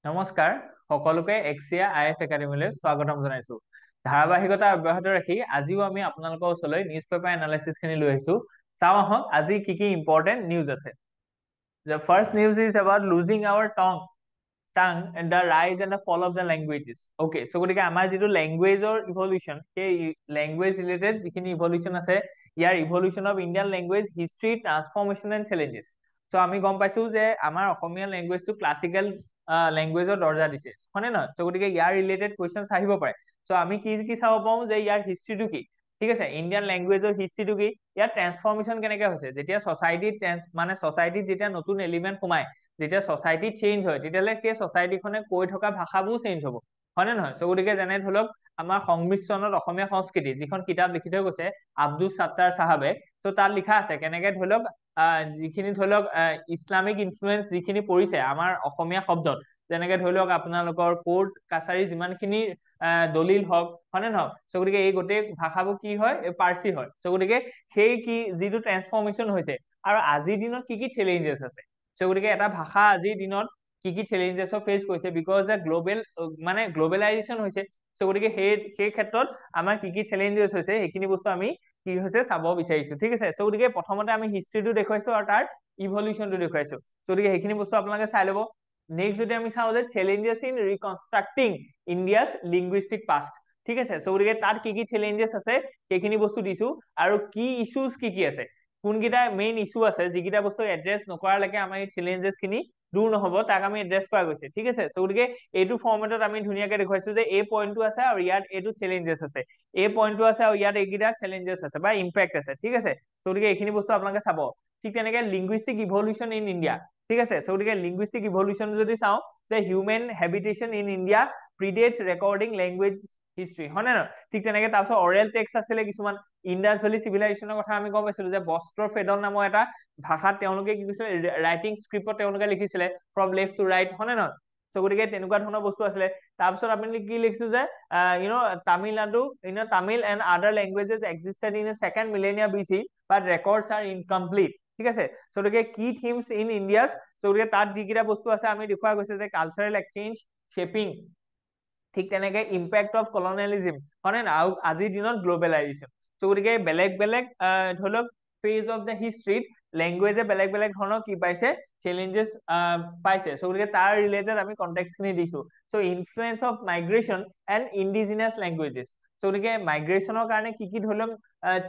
নমস্কাৰ সকলোকে এক্সিয়া আইএছ একাডেমীলৈ স্বাগতম জনাইছো। ধাৰাবাহিকতা অব্যাহত ৰাখি আজিও আমি আপোনালোকৰ ওচৰলৈ নিউজ পেপাৰ এনালাইচিছ খিনি লৈ আহিছো। চাওঁ আহক আজি কি কি ইম্পৰ্টেন্ট নিউজ আছে। The first news is about losing our tongue and the rise and the fall of the languages. Okay, so গতিকে আমাৰ যিটো লেংগুৱেজৰ ইভলিউচন, সেই লেংগুৱেজ ৰিলেটেড যিখিনি ইভলিউচন আছে, ইয়াৰ evolution of Indian language history transformation and challenges. So' আমি গম পাইছো যে আমাৰ অসমীয়া লেংগুৱেজটো ক্লাছিকেল লেংগুৱেজৰ দৰ্জা দিছে, হয়নে নহয়? চ' গতিকে ইয়াৰ ৰিলেটেড কুৱেশ্যনছ আহিব পাৰে। চ' আমি কি কি চাব পাৰোঁ যে ইয়াৰ হিষ্ট্ৰীটো কি, ঠিক আছে, ইণ্ডিয়ান লেংগুৱেজৰ হিষ্ট্ৰীটো কি, ইয়াৰ ট্ৰেন্সফৰ্মেশ্যন কেনেকে হৈছে, যেতিয়া ছচাইটিত ছচাইটিত যেতিয়া নতুন এলিমেণ্ট সোমায়, যেতিয়া ছচাইটি চেঞ্জ হয়, তেতিয়াহ'লে সেই ছচাইটিখনে কৈ থকা ভাষাবোৰ চেঞ্জ হ'ব, হয়নে নহয়? চ' গতিকে যেনে ধৰি লওক আমাৰ সংমিশ্ৰণত অসমীয়া সংস্কৃতি যিখন কিতাপ লিখি থৈ গৈছে আব্দুল সাত্তাৰ চাহাবে, ত' তাত লিখা আছে কেনেকে ধৰি লওক যিখিনি ধৰি লওক ইছলামিক ইনফ্লুৱেঞ্চ যিখিনি পৰিছে আমাৰ অসমীয়া শব্দত, যেনেকে ধৰি লওক আপোনালোকৰ কোৰ্ট কাছাৰী যিমানখিনি দলিল হওক, হয়নে নহয়? চ' গতিকে এই গোটেই ভাষাবোৰ কি হয়, পাৰ্চী হয়। চ' গতিকে সেই কি যিটো ট্ৰেন্সফৰ্মেশ্যন হৈছে আৰু আজিৰ দিনত কি কি চেলেঞ্জেছ আছে, চ' গতিকে এটা ভাষা আজিৰ দিনত কি কি চেলেঞ্জেছৰ ফেচ কৰিছে, বিকজ দ্য গ্ল'বেলাইজেশ্যন হৈছে। চ' গতিকে সেই ক্ষেত্ৰত আমাৰ কি কি চেলেঞ্জেছ হৈছে সেইখিনি বস্তু আমি কি হৈছে চাব বিচাৰিছো, ঠিক আছে। চ' গতিকে প্ৰথমতে আমি হিষ্ট্ৰীটো দেখুৱাইছো আৰু তাৰ ইভলিউচনটো দেখুৱাইছো। চ' গতিকে সেইখিনি বস্তু আপোনালোকে চাই ল'ব। নেক্সট যদি আমি চাওঁ যে challenges in reconstructing India's linguistic past, ঠিক আছে। চ' গতিকে তাত কি কি চেলেঞ্জেছ আছে সেইখিনি বস্তু দিছো, আৰু কি ইছ্যুজ কি কি আছে, কোনকেইটা মেইন ইছ্যু আছে, যিকেইটা বস্তু এড্ৰেছ নকৰালৈকে আমাৰ এই চেলেঞ্জেছ খিনি দূৰ নহব, তাক আমি এড্ৰেছ কৰা গৈছে, ঠিক আছে। চ' গতিকে এইটো ফৰ্মেটত আমি ধুনীয়াকে দেখুৱাইছো যে এই পইণ্টটো আছে আৰু ইয়াত এইটো চেলেঞ্জেছ আছে, এই পইণ্টটো আছে আৰু ইয়াত এইকেইটা চেলেঞ্জেছ আছে বা ইম্পেক্ট আছে, ঠিক আছে। চ' গতিকে এইখিনি বস্তু আপোনালোকে চাব। ঠিক তেনেকে লিংগুইষ্টিক ইভলিউচন ইন ইণ্ডিয়া, ঠিক আছে। চ' গতিকে লিংগুইষ্টিক ইভলিউচন যদি চাওঁ যে human habitation in India predates recording language history, হয় নে নহয়? ঠিক তেনেকে তাৰপিছত অৰেল টেক্সট আছিলে কিছুমান, ইণ্ডাছ ভেলী চিভিলাইজেশ্যনৰ কথা আমি গম পাইছিলো যে বস্ত্ৰ ফেডন নামৰ এটা ভাষাত তেওঁলোকে কি কৈছিলে, ৰাইটিং স্ক্ৰিপ্টত তেওঁলোকে লিখিছিলে ফ্ৰম লেফ্ট টু ৰাইট, হয়নে নহয়? চ' গতিকে তেনেকুৱা ধৰণৰ বস্তু আছিলে। তাৰপিছত আপুনি কি লিখিছো যে Tamil Nadu Tamil and other languages existed in second millennia BC but records are incomplete, ঠিক আছে। চ' গতিকে কি থিমছ ইন ইণ্ডিয়াছ, চ' গতিকে তাত যিকেইটা বস্তু আছে আমি দেখুওৱা গৈছে যে কালচাৰেল এক্সচেঞ্জ, শ্বেপিং, ঠিক তেনেকে ইম্পেক্ট অফ কলনিয়েলিজিম, হয় নে? আৰু আজিৰ দিনত গ্ল'বেলাইজেশ্যন। চ' গতিকে বেলেগ বেলেগ ধৰি লওক ফেজ অফ দ্য হিষ্ট্ৰীত লেংগুৱেজে বেলেগ বেলেগ ধৰণৰ কি পাইছে, চেলেঞ্জেছ পাইছে। চ' গতিকে তাৰ ৰিলেটেড আমি কনটেক্সট খিনি দিছো। So' influence of migration and indigenous languages, so' গতিকে মাইগ্ৰেশ্যনৰ কাৰণে কি কি ধৰি লওক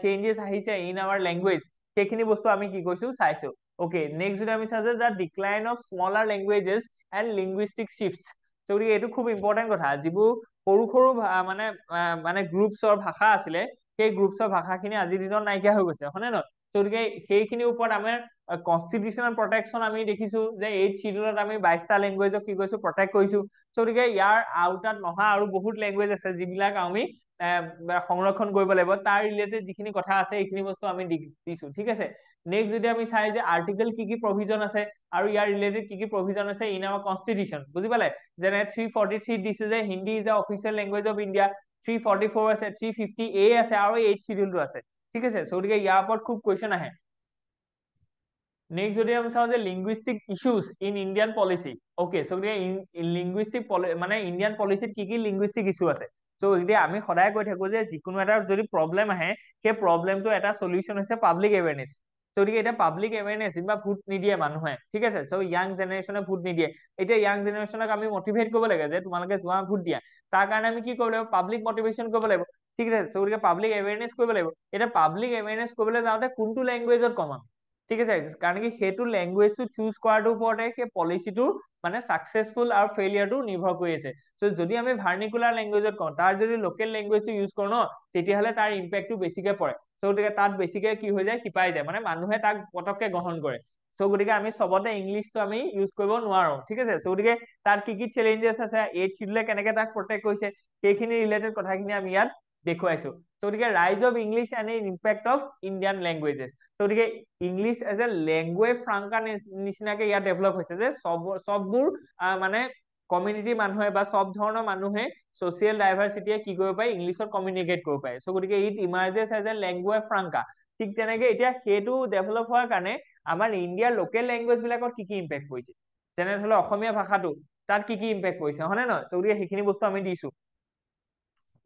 চেঞ্জেছ আহিছে ইন আৱাৰ লেংগুৱেজ, সেইখিনি বস্তু আমি কি কৈছো চাইছো। অকে, নেক্সট যদি আমি চাওঁ যে the decline of smaller languages and linguistic shifts, so' গতিকে এইটো খুব ইম্পৰ্টেণ্ট কথা। যিবোৰ সৰু সৰু মানে গ্ৰুপছৰ ভাষা আছিলে, সেই গ্ৰুপছৰ ভাষাখিনি আজিৰ দিনত নাইকিয়া হৈ গৈছে, হয় নে নহয়? চ' গতিকে সেইখিনিৰ ওপৰত আমাৰ কনষ্টিটিউচনেল প্ৰটেকশ্যন আমি দেখিছো যে 8th শিডিউলত আমি 22টা লেংগুৱেজক কি কৰিছো, প্ৰটেক্ট কৰিছো। চ' গতিকে ইয়াৰ আওতাত নহা আৰু বহুত লেংগুৱেজ আছে যিবিলাক আমি সংৰক্ষণ কৰিব লাগিব, তাৰ ৰিলেটেড যিখিনি কথা আছে এইখিনি বস্তু আমি দিছো, ঠিক আছে। নেক্সট যদি আমি চাই যে আৰ্টিকেল কি কি প্ৰভিজন আছে আৰু ইয়াৰ ৰিলেটেড কি কি প্ৰভিজন আছে ইন আৱাৰ কনষ্টিটিউচন, বুজি পালে? যেনে 343 দিছে যে Hindi is the official language of India, 344 আছে, 350A আছে আৰু 8th শিডিউলটো আছে, ঠিক আছে। চ' গতিকে ইয়াৰ ওপৰত খুব কুৱেশ্যন আহে। নেক্সট যদি আমি চাওঁ যে linguistic issues in Indian policy, okay. So' গতিকে লিংগুইষ্টিক মানে ইণ্ডিয়ান পলিচিত কি কি লিংগুইষ্টিক ইছ্যু আছে। চ' এতিয়া আমি সদায় কৈ থাকো যে যিকোনো এটা যদি প্ৰব্লেম আহে, সেই প্ৰব্লেমটো এটা চলিউশ্যন হৈছে পাব্লিক এৱেৰনেছ। চ' গতিকে এতিয়া পাব্লিক এৱেৰনেছ যেনিবা ভোট নিদিয়ে মানুহে, ঠিক আছে। চ' য়াং জেনেৰেশ্যনে ভোট নিদিয়ে, এতিয়া য়াং জেনেৰেশ্যনক আমি মটিভেট কৰিব লাগে যে তোমালোকে যোৱা ভোট দিয়া। তাৰ কাৰণে আমি কি কৰিব লাগিব, পাব্লিক মটিভেশ্যন কৰিব লাগিব, ঠিক আছে। চ' গতিকে পাব্লিক এৱেৰনেছ কৰিব লাগিব। এতিয়া পাব্লিক এৱেৰনেছ কৰিবলৈ যাওঁতে কোনটো লেংগুৱেজত কমাম, ঠিক আছে, কাৰণ কি সেইটো লেংগুৱেজটো চুজ কৰাটোৰ ওপৰতে সেই পলিচিটো মানে ছাকচেছফুল আৰু ফেইলিয়াৰটো নিৰ্ভৰ কৰি আছে। চ' যদি আমি ভাৰ্নিকুলাৰ লেংগুৱেজত কওঁ, তাৰ যদি লোকেল লেংগুৱেজটো ইউজ কৰো ন, তেতিয়াহ'লে তাৰ ইম্পেক্টটো বেছিকে পৰে। চ' গতিকে তাত বেছিকে কি হৈ যায়, শিপাই যায়, মানে মানুহে তাক পটককে গ্ৰহণ কৰে। চ' গতিকে আমি চবতে ইংলিছটো আমি ইউজ কৰিব নোৱাৰো, ঠিক আছে। চ' গতিকে তাত কি কি চেলেঞ্জেছ আছে, 8th শিডিউলে কেনেকে তাক প্ৰটেক্ট কৰিছে, সেইখিনি ৰিলেটেড কথাখিনি আমি ইয়াত দেখুৱাইছো। চ' গতিকে rise of English and impact of Indian languages, so' গতিকে English as a language franca নিচিনাকে ইয়াত ডেভেলপ হৈছে যে চববোৰ মানে কমিউনিটিৰ মানুহে বা চব ধৰণৰ মানুহে ছচিয়েল ডাইভাৰ্চিটিয়ে কি কৰিব পাৰে, ইংলিছত কমিউনিকেট কৰিব পাৰে। চ' গতিকে it emerges as a language franca. ঠিক তেনেকে এতিয়া সেইটো ডেভেলপ হোৱাৰ কাৰণে আমাৰ ইণ্ডিয়াৰ লোকেল লেংগুৱেজ বিলাকত কি কি ইম্পেক্ট পৰিছে, যেনে ধৰি লওক অসমীয়া ভাষাটো, তাত কি কি ইম্পেক্ট পৰিছে হয়নে নহয় তো গতিকে সেইখিনি বস্তু আমি দিছো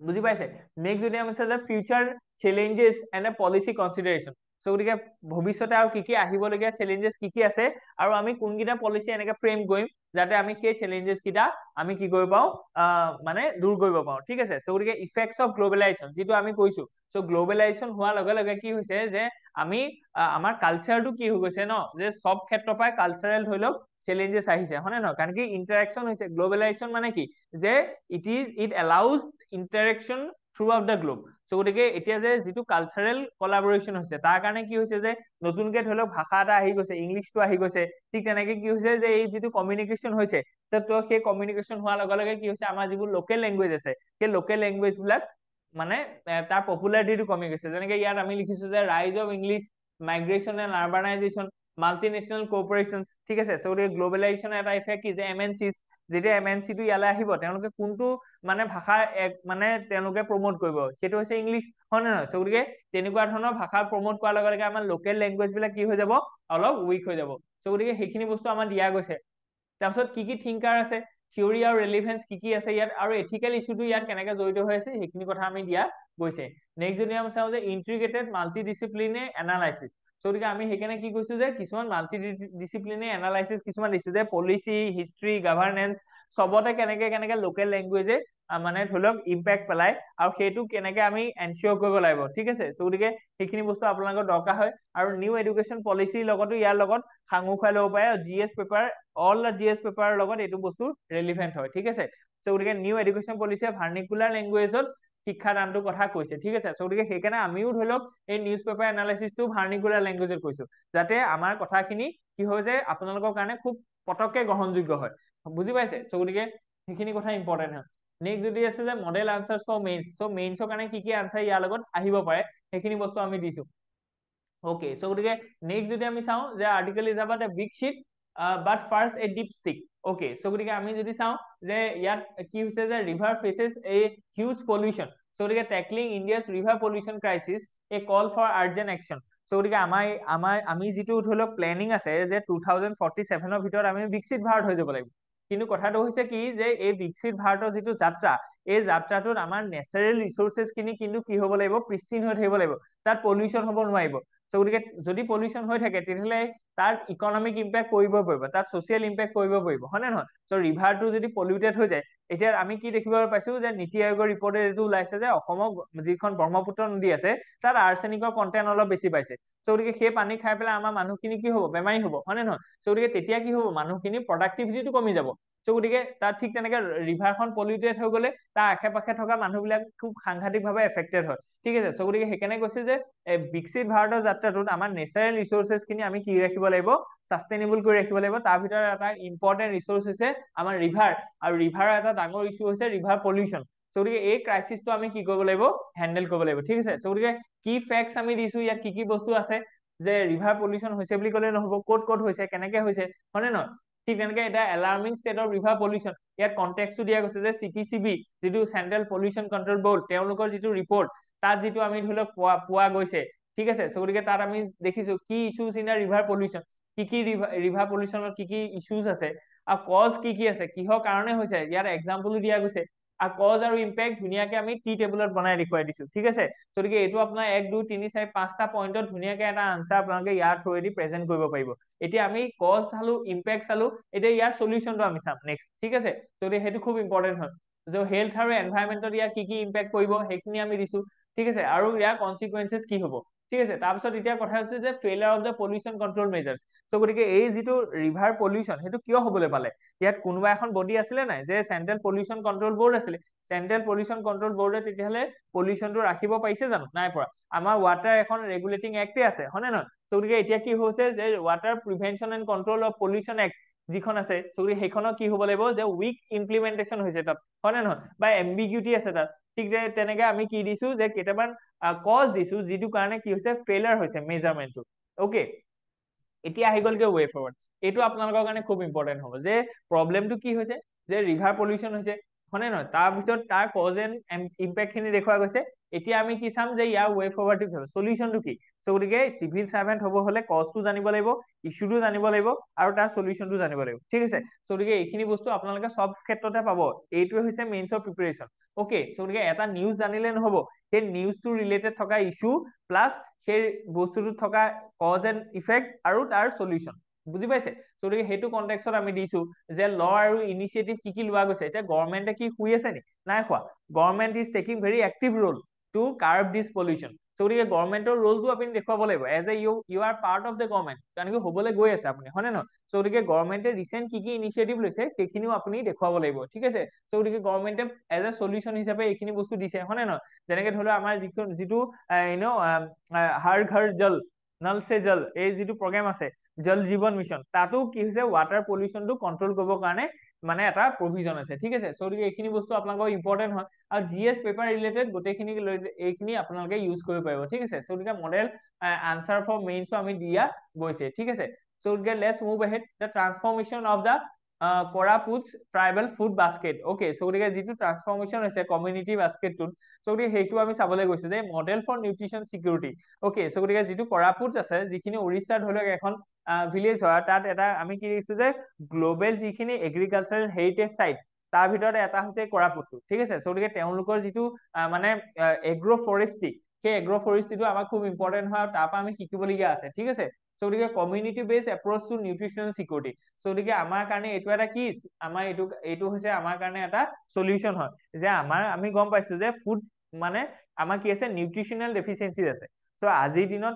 বুজি পাইছে নেক্সট যদি আমি চাই যে future challenges and a policy consideration so' গতিকে ভৱিষ্যতে আৰু কি আহিবলগীয়া চেলেঞ্জেছ কি আছে আৰু আমি কোনকেইটা পলিচি এনেকে ফ্ৰেম কৰিম যাতে আমি সেই চেলেঞ্জেছ কেইটা আমি কি কৰিব পাৰো মানে দূৰ কৰিব পাৰো ঠিক আছে চ' গতিকে ইফেক্টছ অফ গ্ল'বেলাইজেশ্যন যিটো আমি কৈছো চ' গ্ল'বেলাইজেশ্যন হোৱাৰ লগে লগে কি হৈছে যে আমি আমাৰ কালচাৰটো কি হৈ গৈছে ন যে চব ক্ষেত্ৰৰ পৰাই কালচাৰেল ধৰি লওক চেলেঞ্জেছ আহিছে হয় নে নহয় কাৰণ কি ইণ্টাৰেকশ্যন হৈছে গ্ল'বেলাইজেশ্যন মানে কি যে it allows interaction throughout the globe so' গতিকে এতিয়া যে যিটো কালচাৰেল কলাবৰেশ্যন হৈছে তাৰ কাৰণে কি হৈছে যে নতুনকে ধৰি লওক ভাষা এটা আহি গৈছে ইংলিছটো আহি গৈছে ঠিক তেনেকে কি হৈছে যে এই যিটো কমিউনিকেশ্যন হৈছে তো সেই কমিউনিকেশ্যন হোৱাৰ লগে লগে কি হৈছে আমাৰ যিবোৰ লোকেল লেংগুৱেজ আছে সেই লোকেল লেংগুৱেজ বিলাক মানে তাৰ পপুলাৰিটিটো কমি গৈছে যেনেকে ইয়াত আমি লিখিছো যে rise of English migration and urbanization multinational corporation ঠিক আছে চ' গতিকে গ্ল'বেলাইজেশ্যন এটা ইফেক্ট কি যে MNCs যেতিয়া MNC টো ইয়ালৈ আহিব তেওঁলোকে কোনটো মানে ভাষা মানে তেওঁলোকে প্ৰমোট কৰিব সেইটো হৈছে ইংলিছ হয় নে নহয় চ' গতিকে তেনেকুৱা ধৰণৰ ভাষা প্ৰমোট কৰাৰ লগে লগে আমাৰ লোকেল লেংগুৱেজ বিলাক কি হৈ যাব অলপ উইক হৈ যাব চ' গতিকে সেইখিনি বস্তু আমাৰ দিয়া গৈছে তাৰপিছত কি থিংকাৰ আছে থিয়ৰী আৰু ৰেলিভেন্স কি আছে ইয়াত আৰু এথিকেল ইছ্যুটো ইয়াত কেনেকে জড়িত হৈ আছে সেইখিনি কথা আমি দিয়া গৈছে নেক্সট যদি আমি চাওঁ যে ইন্টিগ্ৰেটেড মাল্টি ডিচিপ্লিনে এনালাইচিছ গতিকে আমি সেইকাৰণে কি কৈছো যে কিছুমান মাল্টি ডিচিপ্লিনে এনালাইচিছ কিছুমান দিছে যে পলিচি হিষ্ট্ৰী গভাৰ্নেন্স চবতে কেনেকে কেনেকে লোকেল লেংগুৱেজে মানে ধৰি লওক ইম্পেক্ট পেলাই আৰু সেইটো কেনেকে আমি এনচিয়ৰ কৰিব লাগিব ঠিক আছে গতিকে সেইখিনি বস্তু আপোনালোকৰ দৰকাৰ হয় আৰু নিউ এডুকেশ্যন পলিচিৰ লগতো ইয়াৰ লগত সাঙুৰ খুৱাই ল'ব পাৰে GS paper all the GS পেপাৰৰ লগত এইটো বস্তু ৰেলিভেন্ট হয় ঠিক আছে গতিকে নিউ এডুকেশ্যন পলিচিয়ে ভাৰ্নিকুলাৰ লেংগুৱেজত শিক্ষাদানটোৰ কথা কৈছে ঠিক আছে গতিকে সেইকাৰণে আমিও ধৰি লওক এই নিউজ পেপাৰ এনালাইচিছটো ভাৰ্নিকুলাৰ লেংগুৱেজত কৈছো যাতে আমাৰ কথাখিনি কি হয় যে আপোনালোকৰ কাৰণে খুব পটককে গ্ৰহণযোগ্য হয় বুজি পাইছে গতিকে সেইখিনি কথা ইম্পৰ্টেণ্ট হয় নেক্সট যদি আছে যে মডেল আনচাৰ্ছ ফৰ মেইনছ চ' মেইনছৰ কাৰণে কি আনচাৰ ইয়াৰ লগত আহিব পাৰে সেইখিনি বস্তু আমি দিছো ওকে চ' গতিকে নেক্সট যদি আমি চাওঁ যে article is about a big sheet but first a deep stick okay so' গতিকে আমি যদি চাওঁ যে ইয়াত কি হৈছে যে river faces a huge pollution so' গতিকে tackling India's river pollution crisis a call for urgent action so' গতিকে আমি যিটো ধৰি লওক প্লেনিং আছে যে 2047 ভিতৰত আমি বিকশিত ভাৰত হৈ যাব লাগিব কিন্তু কথাটো হৈছে কি যে এই বিকশিত ভাৰতৰ যিটো যাত্ৰা এই যাত্ৰাটোত আমাৰ নেচাৰেল ৰিচোৰ্চেছ খিনি কিন্তু কি হ'ব লাগিব প্ৰিষ্টিন হৈ থাকিব লাগিব তাত পলিউশ্যন হ'ব নোৱাৰিব চ' গতিকে যদি পলিউশ্যন হৈ থাকে তেতিয়াহ'লে তাৰ ইকনমিক ইম্পেক্ট পৰিবই পৰিব তাত ছ'চিয়েল ইম্পেক্ট পৰিব পৰিব হয় নে নহয় চ' ৰিভাৰটো যদি পলিউটেড হৈ যায় এতিয়া আমি কি দেখিবলৈ পাইছো যে নীতি আয়োগৰ ৰিপৰ্টে এইটো ওলাইছে যে অসমৰ যিখন ব্ৰহ্মপুত্ৰ নদী আছে তাত আৰ্ছেনিকৰ কণ্টেণ্ট অলপ বেছি পাইছে চ' গতিকে সেই পানী খাই পেলাই আমাৰ মানুহখিনি কি হ'ব বেমাৰী হ'ব হয় নে নহয় চ' গতিকে তেতিয়া কি হ'ব মানুহখিনি প্ৰডাক্টিভিটিটো কমি যাব চ' গতিকে তাত ঠিক তেনেকে ৰিভাৰখন পলিউটেড হৈ গ'লে তাৰ আশে পাশে থকা মানুহবিলাক খুব সাংঘাতিকভাৱে এফেক্টেড হয় ঠিক আছে চ' গতিকে সেইকাৰণে কৈছে যে বিকশিত ভাৰতৰ যাত্ৰাটোত আমাৰ নেচাৰেল ৰিচোৰ্চেছ খিনি আমি কি ৰাখিব লাগিব সাষ্টেইনেবল কৰি ৰাখিব লাগিব তাৰ ভিতৰত এটা ইম্পৰ্টেণ্ট ৰিচোৰ্চ হৈছে আমাৰ ৰিভাৰ আৰু ৰিভাৰৰ এটা ডাঙৰ ইছ্যু হৈছে ৰিভাৰ পলিউশ্যন চ' গতিকে এই ক্ৰাইচিছটো আমি কি কৰিব লাগিব হেণ্ডেল কৰিব লাগিব ঠিক আছে চ' গতিকে কি ফেক্টছ আমি দিছো ইয়াত কি বস্তু আছে যে ৰিভাৰ পলিউশ্যন হৈছে বুলি ক'লে নহ'ব ক'ত হৈছে কেনেকে হৈছে হয় নে নহয় ঠিক তেনেকে এটা এলাৰ্মিং ষ্টেট অফ ৰিভাৰ পলিউশ্যন ইয়াত কনটেক্সটো দিয়া গৈছে যে CPCB যিটো চেন্ট্ৰেল পলিউশ্যন কন্ট্ৰল বৰ্ড তেওঁলোকৰ যিটো ৰিপৰ্ট তাত যিটো আমি ধৰি লওক পোৱা গৈছে ঠিক আছে চ' গতিকে তাত আমি দেখিছো কি issues in the river pollution কি ৰিভাৰ পলিউশ্যনৰ কি ইছ্যুজ আছে আৰু কজ কি আছে কিহৰ কাৰণে হৈছে ইয়াত এক্সাম্পলো দিয়া গৈছে আৰু কজ আৰু ইম্পেক্ট ধুনীয়াকে আমি টেবুলত বনাই দেখুৱাই দিছো ঠিক আছে গতিকে এইটো আপোনাৰ 1 2 3 4 5টা পইণ্টত ধুনীয়াকে এটা আনচাৰ আপোনালোকে ইয়াৰ থ্ৰুৱেদি প্ৰেজেন্ট কৰিব পাৰিব এতিয়া আমি কজ চালো ইম্পেক্ট চালো এতিয়া ইয়াৰ সলিউশ্যনটো আমি চাম নেক্সট ঠিক আছে গতিকে সেইটো খুব ইম্পৰ্টেণ্ট হয় যে হেল্থ আৰু এনভাইৰনমেন্টত ইয়াৰ কি ইম্পেক্ট কৰিব সেইখিনি আমি দিছো ঠিক আছে আৰু ইয়াৰ কনচিকুৱেঞ্চেছ কি হ'ব ঠিক আছে তাৰপিছত এতিয়া কথা হৈছে যে failure of the pollution control measures so' গতিকে এই যিটো ৰিভাৰ পলিউশ্যন সেইটো কিয় হ'বলৈ পালে ইয়াত কোনোবা এখন বডি আছিলে নাই যে চেন্ট্ৰেল পলিউশ্যন কন্ট্ৰল বৰ্ড আছিলে চেন্ট্ৰেল পলিউশ্যন কন্ট্ৰল বৰ্ডে তেতিয়াহ'লে পলিউশ্যনটো ৰাখিব পাৰিছে জানো নাই পৰা আমাৰ ৱাটাৰ এখন ৰেগুলেটিং এক্টে আছে হয় নে নহয় গতিকে এতিয়া কি হৈছে যে water prevention and control of pollution act যিখন আছে সেইখনৰ কি হ'ব লাগিব যে উইক ইমপ্লিমেন্টেশ্যন হৈছে তাত হয় নে নহয় বা এম্বিগিউটি আছে তাত ঠিক তেনেকে আমি কি দিছো যে কেইটামান কজ দিছো যিটো কাৰণে কি হৈছে ফেইলাৰ হৈছে মেজাৰমেন্টটো ওকে এতিয়া আহি গ'লগে ৱে ফৰৱাৰ্ড এইটো আপোনালোকৰ কাৰণে খুব ইম্পৰ্টেণ্ট হ'ব যে প্ৰব্লেমটো কি হৈছে যে ৰিভাৰ পলিউশ্যন হৈছে হয় নে নহয় তাৰ ভিতৰত তাৰ কজ এণ্ড ইম্পেক্ট খিনি দেখুওৱা গৈছে এতিয়া আমি কি চাম যে ইয়াৰ ৱে ফৰৱাৰ্ডটো কি হ'ব সলিউশ্যনটো কি সো গতিকে সিভিল সাৰ্ভেন্ট হ'ব হলে কজটো জানিব লাগিব, ইস্যুটো জানিব লাগিব আৰু তাৰ সলিউশনটো জানিব লাগিব, ঠিক আছে। সো গতিকে এইখিনি বস্তু আপোনালোকে সব ক্ষেত্ৰতে পাব, এইটোৱে হৈছে মেইনছৰ প্ৰিপাৰেচন। ওকে, সো গতিকে এটা নিউজ জানিলে নহব, সেই নিউজটো ৰিলেটেড থকা ইস্যু প্লাস সেই বস্তুটোত থকা কজ এণ্ড ইফেক্ট আৰু তাৰ সলিউশন, বুজি পাইছে। গতিকে সেইটো কনটেক্সট আমি দিছো যে ল আৰু ইনিচিয়েটিভ কি লোৱা গৈছে। এতিয়া গভৰ্ণমেণ্টে কি শুই আছে নি? নাই খোৱা। Government is taking very active role to curb this pollution. গতিকে গভৰ্ণমেণ্টৰ ৰোলটো আপুনি দেখুৱাব লাগিব as a you are part of the government, কাৰণ কি হ'বলৈ গৈ আছে আপুনি, হয় নে নহয়। গতিকে গভৰ্ণমেণ্টে ৰিচেণ্ট কি ইনিচিয়েটিভ লৈছে সেইখিনিও আপুনি দেখুৱাব লাগিব, ঠিক আছে। গতিকে গভৰ্ণমেণ্টে এজ এ সলিউশন হিচাপে এইখিনি বস্তু দিছে, হয় নে নহয়। যেনেকে ধৰি লওক আমাৰ যিটো হৰ ঘৰ জল নল সে জল, এই যিটো প্ৰগ্ৰেম আছে জল জীৱন মিছন, তাতো কি হৈছে ৱাটাৰ পলিউশ্যনটো কন্ট্ৰল কৰিবৰ কাৰণে মানে এটা প্ৰভিজন আছে, ঠিক আছে। গতিকে এইখিনি বস্তু আপোনালোকৰ ইম্পৰ্টেন্ট হয় আৰু জিএছ পেপাৰ ৰিলেটেড গোটেইখিনি এইখিনি আপোনালোকে ইউজ কৰিব পাৰিব, ঠিক আছে। গতিকে মডেল আনসাৰ ফৰ মেইনছো আমি দিয়া গৈছে, ঠিক আছে। গতিকে let's move ahead the transformation of the Koraput's tribal food basket. Okay, গতিকে যিটো ট্ৰান্সফৰমেশ্যন হৈছে কমিউনিটি বাস্কেটটোত, গতিকে সেইটো আমি চাবলৈ গৈছো যে model for nutrition security. Okay, গতিকে যিটো কৰাপুট আছে, যিখিনি উৰিষ্যাৰ ধৰি লওক এখন ভিলেজ হয়, তাত এটা আমি কি দেখিছো যে গ্লোবেল যিখিনি এগ্ৰিকালচাৰেল হেৰিটেজ সাইট তাৰ ভিতৰত এটা হৈছে কৰাপুটটো, ঠিক আছে। গতিকে তেওঁলোকৰ যিটো মানে এগ্ৰ ফৰেষ্ট্ৰি, সেই এগ্ৰ ফৰেষ্ট্ৰিটো আমাক খুব ইম্পৰ্টেন্ট হয় আৰু তাৰ পৰা আমি শিকিবলগীয়া আছে, ঠিক আছে। গতিকে কমিউনিটি বেছ এপ্ৰচ টু নিউট্ৰিচনেল সিকিউৰিটি, গতিকে আমাৰ কাৰণে এইটো এটা কি, আমাৰ এইটো হৈছে আমাৰ কাৰণে এটা সলিউশন হয় যে আমি গম পাইছো যে ফুড মানে আমাৰ কি আছে, নিউট্ৰিচনেল ডেফিচিয়েঞ্চি আছে। সো আজিৰ দিনত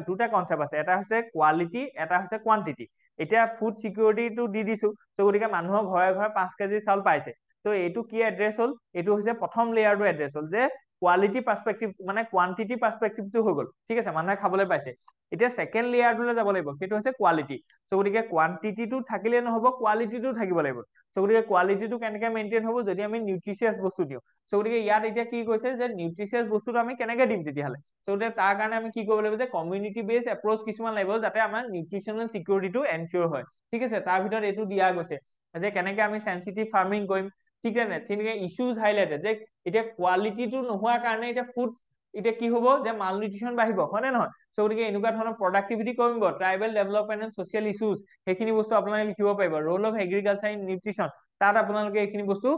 দুটা কনসেপ্ট আছে, এটা হৈছে কোৱালিটি, এটা হৈছে কোৱান্টিটি। এতিয়া ফুড সিকিউৰিটিটো দি দিছো, গতিকে মানুহৰ ঘৰে ঘৰে 5 কেজি চাউল পাইছে। তো এইটো কি এড্ৰেছ হ'ল, এইটো হৈছে প্ৰথম লেয়াৰটো এড্ৰেছ হ'ল যে কোৱালিটি পাৰ্সপেক্টিভ মানে কোৱান্টিটি পাৰ্সপেক্টিভটো হৈ গ'ল, ঠিক আছে, মানুহে খাবলৈ পাইছে। এতিয়া সেকেন্ড লেয়াৰটোলৈ যাব লাগিব, সেইটো হৈছে কোৱালিটি। গতিকে কোৱান্টিটিটো থাকিলে নহব, কোৱালিটিটো থাকিব লাগিব। গতিকে কোৱালিটিটো কেনেকে মেইনটেইন হ'ব, যদি আমি নিউট্ৰিচিয়াছ বস্তু দিওঁ। গতিকে ইয়াত এতিয়া কি কৈছে যে নিউট্ৰিচিয়াছ বস্তুটো আমি কেনেকে দিম তেতিয়াহ'লে। গতিকে তাৰ কাৰণে আমি কি কৰিব লাগিব যে কমিউনিটি বেছ এপ্ৰচ কিছুমান লাগিব, যাতে আমাৰ নিউট্ৰিচনেল সিকিউৰিটিটো এনচিয়ৰ হয়, ঠিক আছে। তাৰ ভিতৰত এইটো দিয়া গৈছে যে কেনেকে আমি সেনচিটিভ ফাৰ্মিং কৰিম, ঠিক আছে। তেনেকে ইস্যুজ হাইলাইটেড যে এতিয়া কোৱালিটিটো নোহোৱাৰ কাৰণে এতিয়া ফুড এতিয়া কি হ'ব যে মাল নিউট্ৰিচন বাঢ়িব, হয় নে নহয়। গতিকে এনেকুৱা ধৰণৰ প্ৰডাক্টিভিটি কমিব, tribal development and social issues, সেইখিনি বস্তু আপোনালোকে লিখিব পাৰিব। Roll of agriculture in nutrition, তাত আপোনালোকে এইখিনি বস্তু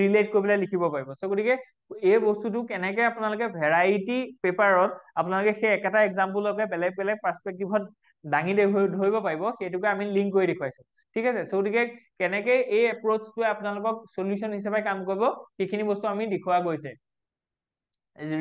ৰিলেট কৰি পেলাই লিখিব পাৰিব। গতিকে এই বস্তুটো কেনেকে আপোনালোকে ভেৰাইটি পেপাৰত আপোনালোকে সেই একেটা এক্সাম্পলকে বেলেগ বেলেগ পাৰ্সপেক্টিভত দাঙি ধৰিব পাৰিব, সেইটোকে আমি লিংক কৰি দেখুৱাইছো, ঠিক আছে। গতিকে কেনেকে এই এপ্ৰচটোৱে আপোনালোকক সলিউশন হিচাপে কাম কৰিব, সেইখিনি বস্তু আমি দেখুওৱা গৈছে।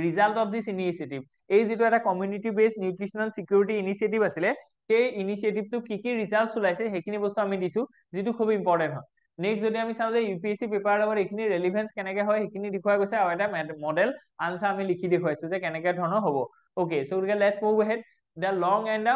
ৰিজাল্ট অফ দিছ ইনিচিয়েটিভ, এই যিটো এটা কমিউনিটি বেছ নিউট্ৰিচনেল সিকিউৰিটি ইনিচিয়েটিভ আছিলে, সেই ইনিচিয়েটিভটো কি ৰিজাল্টস ওলাইছে সেইখিনি বস্তু আমি দিছো, যিটো খুব ইম্পৰ্টেন্ট হয়। নেক্সট যদি আমি চাওঁ যে ইউপিএসসি পেপাৰৰ লগত এইখিনি ৰেলিভেন্স কেনেকে হয় সেইখিনি দেখুওৱা গৈছে, আৰু এটা মডেল আনসাৰ আমি লিখি দেখুৱাইছো যে কেনেকে ধৰণৰ হ'ব। ওকে, গতিকে let's move ahead the long and the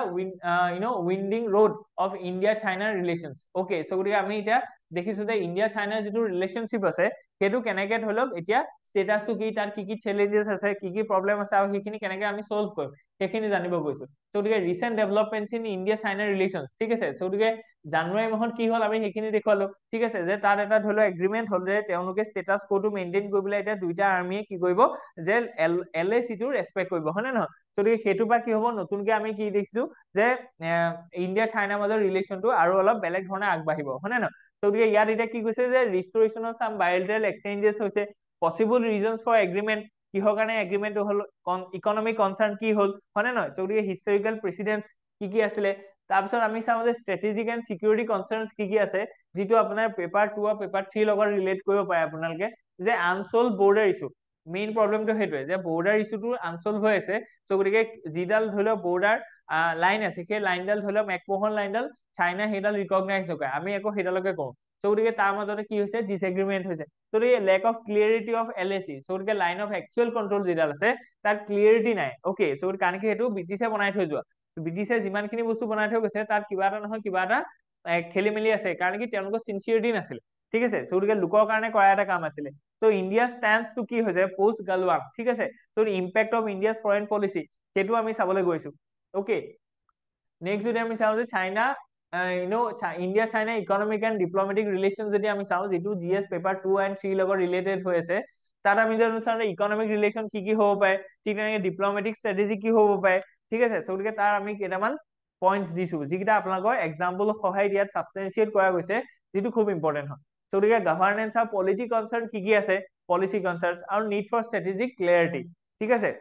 winding road of India China relations. Okay, গতিকে আমি এতিয়া দেখিছো যে ইণ্ডিয়া চাইনাৰ যিটো ৰিলেশনশ্বিপ আছে সেইটো কেনেকে ধৰি লওক এতিয়া ষ্টেটাসটো কি, তাৰ কি চেলেঞ্জেছ আছে, কি প্ৰব্লেম আছে, আৰু সেইখিনি কেনেকে আমি সলভ কৰিম সেইখিনি জানিব গৈছো। গতিকে recent developments in India China relations, ঠিক আছে। গতিকে জানুৱাৰী মাহত কি হ'ল আমি সেইখিনি দেখুৱালো, ঠিক আছে, যে তাত এটা ধৰি লওক এগ্ৰিমেন্ট হ'ল যে তেওঁলোকে ষ্টেটাস কোডটো মেইনটেইন কৰিবলৈ এতিয়া দুইটা আৰ্মিয়ে কি কৰিব যে LAC টো ৰেসপেক্ট কৰিব, হয় নে নহয়। গতিকে সেইটো পৰা কি হ'ব, নতুনকে আমি কি দেখিছো যে ইণ্ডিয়া চাইনাৰ মাজৰ ৰিলেশনটো আৰু অলপ বেলেগ ধৰণে আগবাঢ়িব, হয় নে নহয়। গতিকে ইয়াত এতিয়া কি কৈছে যে ৰিষ্টৰেশ্যন অফ সাম বায়লেটাৰেল এক্সচেঞ্জেছ হৈছে, পসিবল ৰিজনস ফৰ এগ্ৰিমেন্ট, কিহৰ কাৰণে এগ্ৰিমেন্ট হ'ল, ইকনমিক কনচাৰ্ন কি হ'ল, হয় নে নহয়। গতিকে হিষ্টৰিকেল প্ৰেসিডেন্স কি আছিলে, তাৰপিছত আমি চাওঁ যে ষ্ট্ৰেটেজিক এণ্ড সিকিউৰিটি কনচাৰ্নস কি আছে, যিটো আপোনাৰ পেপাৰ 2 আৰু পেপাৰ 3 লগত ৰিলেট কৰিব পাৰে আপোনালোকে, যে আনসলভ বৰ্ডাৰ ইস্যু। মেইন প্ৰব্লেমটো সেইটোৱে যে বৰ্ডাৰ ইস্যুটো আনসলভ হৈ আছে। গতিকে যিডাল ধৰি লওক বৰ্ডাৰ লাইন আছে, সেই লাইনডাল ধৰি লওক মেকমোহন লাইনডাল চাইনা সেইডাল ৰিকগনাইজ নকৰে, আমি আকৌ সেইডালকে কৰো। গতিকে তাৰ মাজতে কি হৈছে, ডিসএগ্ৰিমেন্ট হৈছে। গতিকে লেক অফ ক্লিয়াৰিটি অফ LAC, গতিকে লাইন অফ একচুৱেল কন্ট্ৰল যিডাল আছে তাত ক্লিয়াৰিটি নাই। ওকে, কাৰণ কি সেইটো ব্ৰিটিছে বনাই থৈ যোৱা, ব্ৰিটিছে যিমানখিনি বস্তু বনাই থৈ গৈছে তাত কিবা এটা নহয় কিবা এটা খেলি মেলি আছে, কাৰণ কি তেওঁলোকৰ চিনচিয়াৰিটি নাছিলে, ঠিক আছে। গতিকে লোকৰ কাৰণে কৰা এটা কাম আছিলে। তো ইণ্ডিয়া ষ্টেণ্ডটো কি হৈছে পোষ্ট গালৱান, ঠিক আছে। তো impact of India's foreign policy সেইটো আমি চাবলৈ গৈছো। ওকে, নেক্সট যদি আমি চাওঁ যে China India China economic and diplomatic relation যদি আমি চাওঁ, যিটো জিএছ পেপাৰ 2 and 3 লগত ৰিলেটেড হৈ আছে, তাত আমি যদি চাওঁ ইকনমিক ৰিলেশ্যন কি হ'ব পাৰে, ঠিক তেনেকে ডিপ্লমেটিক ষ্ট্ৰেটেজি কি হ'ব পাৰে, ঠিক আছে so গতিকে তাৰ আমি কেইটামান পইণ্টছ দিছো যিকেইটা আপোনালোকৰ এক্সাম্পল সহায় দিয়াত সাবস্টেনশিয়েট কৰা গৈছে যেটো খুব ইম্পৰ্টেন্ট হয় so গতিকে গভৰ্নেন্স আৰু পলিটি কনসাৰ্ন কি আছে পলিসি কনসাৰ্নস আৰু নিড ফৰ স্ট্ৰেটেজিক ক্লিয়াৰিটি ঠিক আছে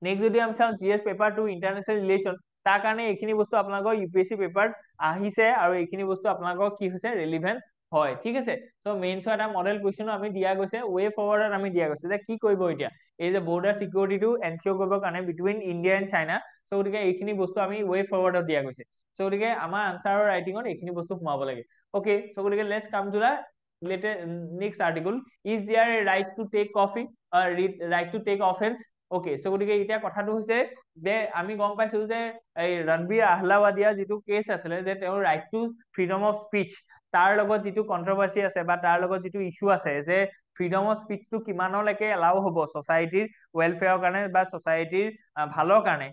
নেক্সট যদি আমি চাওঁ জিএস পেপাৰ 2 ইন্টাৰনেশ্যনেল ৰিলেশন তাৰ কাৰণে এইখিনি বস্তু আপোনালোকৰ ইউপিএসসি পেপাৰ আহিছে আৰু এইখিনি বস্তু আপোনালোকৰ কি হৈছে ৰিলেভেন্ট হয় ঠিক আছে সো মেইনছৰ এটা মডেল কুৱেশ্যন আমি দিয়া গৈছে ৱে ফৰৱাৰ্ডত আমি দিয়া গৈছে যে কি কৰিব এতিয়া এই যে বৰ্ডাৰ সিকিউৰিটিটো এনশিওৰ কৰিবৰ কাৰণে between India and China so গতিকে এইখিনি বস্তু আমি ৱে ফৰৱাৰ্ডত দিয়া গৈছে সো গতিকে আমাৰ আনসাৰৰ ৰাইটিঙত এইখিনি বস্তু সোমাব লাগে ওকে সো গতিকে let's come to the next article is there a right to take coffee right to take offense okay so গতিকে এতিয়া কথাটো হৈছে যে আমি গম পাইছো যে এই ৰণবীৰ আহলাৱাদিয়া যেটো কেছ আছিল যে তেওঁৰ right to freedom of speech তাৰ লগত যেটো কন্ট্ৰভাৰ্সি আছে বা তাৰ লগত যেটো ইস্যু আছে যে ফ্ৰীডম অফ স্পীচটো কিমানলৈকে এলাউ হ'ব সোসাইটিৰ ওয়েলফেয়াৰৰ কাৰণে বা সোসাইটিৰ ভালৰ কাৰণে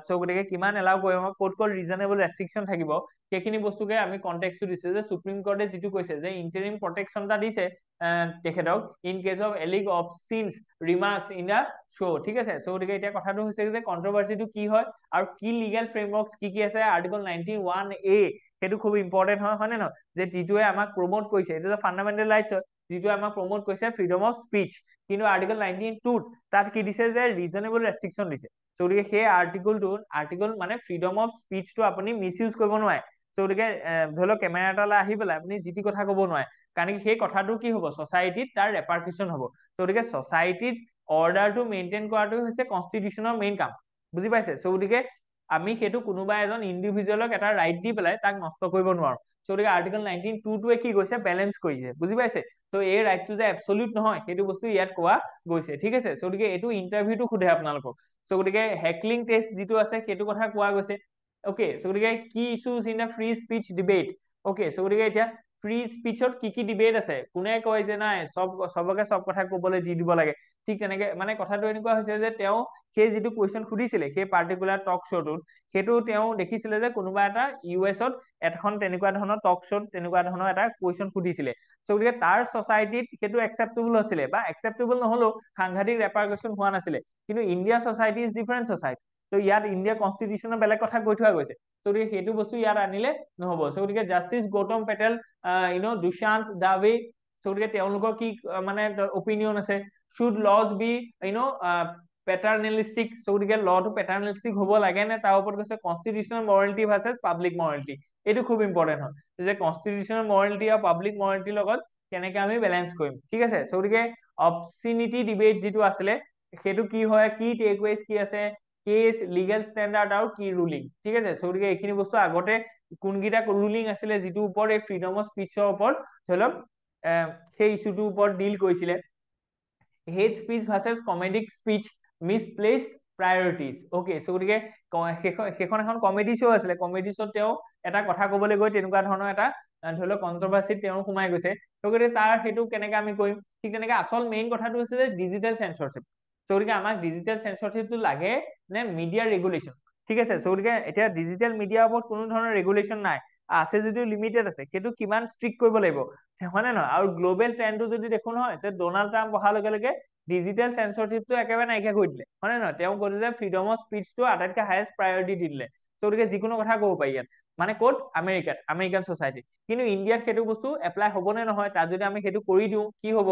সো গতিকে কিমান এলাউ কৰিব কোড ৰিজনেবল ৰেস্ট্ৰিকশন থাকিব সেইখিনি বস্তুকে আমি কনটেক্সটটো দিছে যে সুপ্ৰিম কোৰ্টে যেটো কৈছে যে ইন্টাৰিম প্ৰটেকশনটা দিছে তেখেতক ইন কেস অফ এলিগ obscene remarks in the show ঠিক আছে সো গতিকে এতিয়া কথাটো হৈছে যে কন্ট্ৰভাৰ্সিটো কি হয় আৰু কি লিগ্যাল ফ্ৰেমৱৰ্কস কি আছে আৰ্টিকল 91A সেইটো খুব ইম্পৰ্টেন্ট হয় হয়নে নহয় যে যিটোৱে আমাক প্ৰমোট কৰিছে এটা ফান্ডামেন্টাল ৰাইটস হয় যিটো আমাক প্ৰমোট কৰিছে ফ্ৰীডম অফ স্পীচ কিন্তু আৰ্টিকল 92 তাত কি দিছে যে ৰিজনেবল ৰেস্ট্ৰিকশন দিছে সো গতিকে সেই আৰ্টিকল মানে ফ্ৰীডম অফ স্পীচটো আপুনি মিসইউজ কৰিব নোৱাৰে সো গতিকে ধৰি লওক কেমেৰা এটালৈ আহি পেলাই আপুনি যিটি কথা ক'ব নোৱাৰে কাৰণ সেই কথাটো কি হ'ব সোসাইটিত তাৰ ৰেপাৰকাশন হ'ব সো গতিকে সোসাইটিত অৰ্ডাৰটো মেইনটেইন কৰাটো হৈছে কনস্টিটিউশনৰ মেইন কাম বুজি পাইছে সো গতিকে আমি সেইটো কোনোবা এজন ইন্ডিভিজুৱেলক এটা ৰাইট দি পেলাই তাক নষ্ট কৰিব নোৱাৰো সো গতিকে আৰ্টিকল 92 টোৱে কি কৈছে বেলেন্স কৰিছে বুজি পাইছে তো এই ৰাইটটো যে এবসলিউট নহয় সেইটো বস্তু ইয়াত কোৱা গৈছে ঠিক আছে সো গতিকে এইটো ইন্টাৰভিউটো খুদে আপোনালোকক সো গতিকে হেকলিং টেষ্ট যেটো আছে সেইটো কথা কোৱা গৈছে ওকে সো গতিকে কি issues in the free speech debate okay so গতিকে এতিয়া ফ্ৰী স্পীচত কি ডিবেট আছে কোনে কয় যে নাই সবকে সব কথা ক'বলৈ দি দিব লাগে ঠিক তেনেকে মানে কথাটো এনেকুৱা হৈছে যে তেওঁ সেই যেটো কোৱেশ্চন খুদিছিলে সেই পাৰ্টিকুলাৰ টক শ্ব'টোত সেইটো তেওঁ দেখিছিলে যে কোনোবা এটা ইউএছত এখন তেনেকুৱা ধৰণৰ টক শ্ব'ত তেনেকুৱা ধৰণৰ এটা কোৱেশ্চন খুদিছিলে সো গতিকে তাৰ সোসাইটিত সেইটো একসেপ্টেবল হৈছিলে বা একসেপ্টেবল নহলেও সাংঘাতিক ৰেপাৰকাশন হোৱা নাছিলে কিন্তু India society is different society তো ইয়াত ইণ্ডিয়া কনস্টিটিউশনৰ বেলেগ কথা কৈ থোৱা গৈছে সো গতিকে সেইটো বস্তু ইয়াত আনিলে নহব সো গতিকে জাস্টিস গৌতম পেটেল দুশান্ত দাবে সো গতিকে তেওঁলোকৰ কি মানে অপিনিয়ন আছে should laws be paternalistic so গতিকে লটো paternalistic হ'ব লাগে নে তাৰ ওপৰত কৈছে কনস্টিটিউশনাল মৰালিটি ভাৰ্চেছ পাব্লিক মৰালিটি এইটো খুব ইম্পৰ্টেন্ট হয় যে কনস্টিটিউশনাল মৰালিটি আৰু পাব্লিক মৰালিটিৰ লগত কেনেকে আমি বেলেন্স কৰিম ঠিক আছে সো গতিকে অবসিনিটি ডিবেট যেটো আছিলে সেইটো কি হয় কি টেকৱেজ কি আছে কেস লিগ্যাল ষ্টেণ্ডাৰ্ড আৰু কি ৰুলিং ঠিক আছে সো গতিকে এইখিনি বস্তু আগতে কোনগিটা ৰুলিং আছিলে যেটো ওপৰত এই ফ্ৰীডম অফ স্পীচৰ ওপৰত ধৰি লওক সেই ইস্যুটোৰ ওপৰত ডিল কৰিছিলে hate speech versus comedic speech misplaced priorities okay so গতিকে সেইখন এখন কমেডি শ্ব' আছিলে কমেডি শ্ব'ত তেওঁ এটা কথা ক'বলৈ গৈ তেনেকুৱা ধৰণৰ এটা ধৰি লওক কন্ট্ৰভাৰ্সিত তেওঁ সোমাই গৈছে সো গতিকে তাৰ সেইটো কেনেকে আমি কৰিম ঠিক তেনেকে আচল মেইন কথাটো হৈছে যে ডিজিটেল সেন্সৰশিপ সো গতিকে আমাক ডিজিটেল সেন্সৰশিপটো লাগে নে মিডিয়া ৰেগুলেশন ঠিক আছে সো গতিকে এতিয়া ডিজিটেল মিডিয়াৰ ওপৰত কোনো ধৰণৰ ৰেগুলেশন নাই আছে যদিও লিমিটেড আছে সেইটো কিমান ষ্ট্ৰিক্ট কৰিব লাগিব হয় নে নহয় আৰু গ্লোবেল ট্ৰেন্ডটো যদি দেখো নহয় যে ডোনাল্ড ট্ৰাম্প অহাৰ লগে লগে ডিজিটেল সেন্সৰশিপটো একেবাৰে নাইকিয়া কৰি দিলে হয় নে নহয় তেওঁ কৈছে যে ফ্ৰীডম অফ স্পীচটো আটাইতকৈ হাইয়েষ্ট প্ৰায়োৰিটি দি দিলে সো গতিকে যিকোনো কথা ক'ব পাৰি ইয়াত মানে ক'ত আমেৰিকান সোসাইটি কিন্তু ইণ্ডিয়াত সেইটো বস্তু এপ্লাই হ'ব নে নহয় তাত যদি আমি সেইটো কৰি দিওঁ কি হ'ব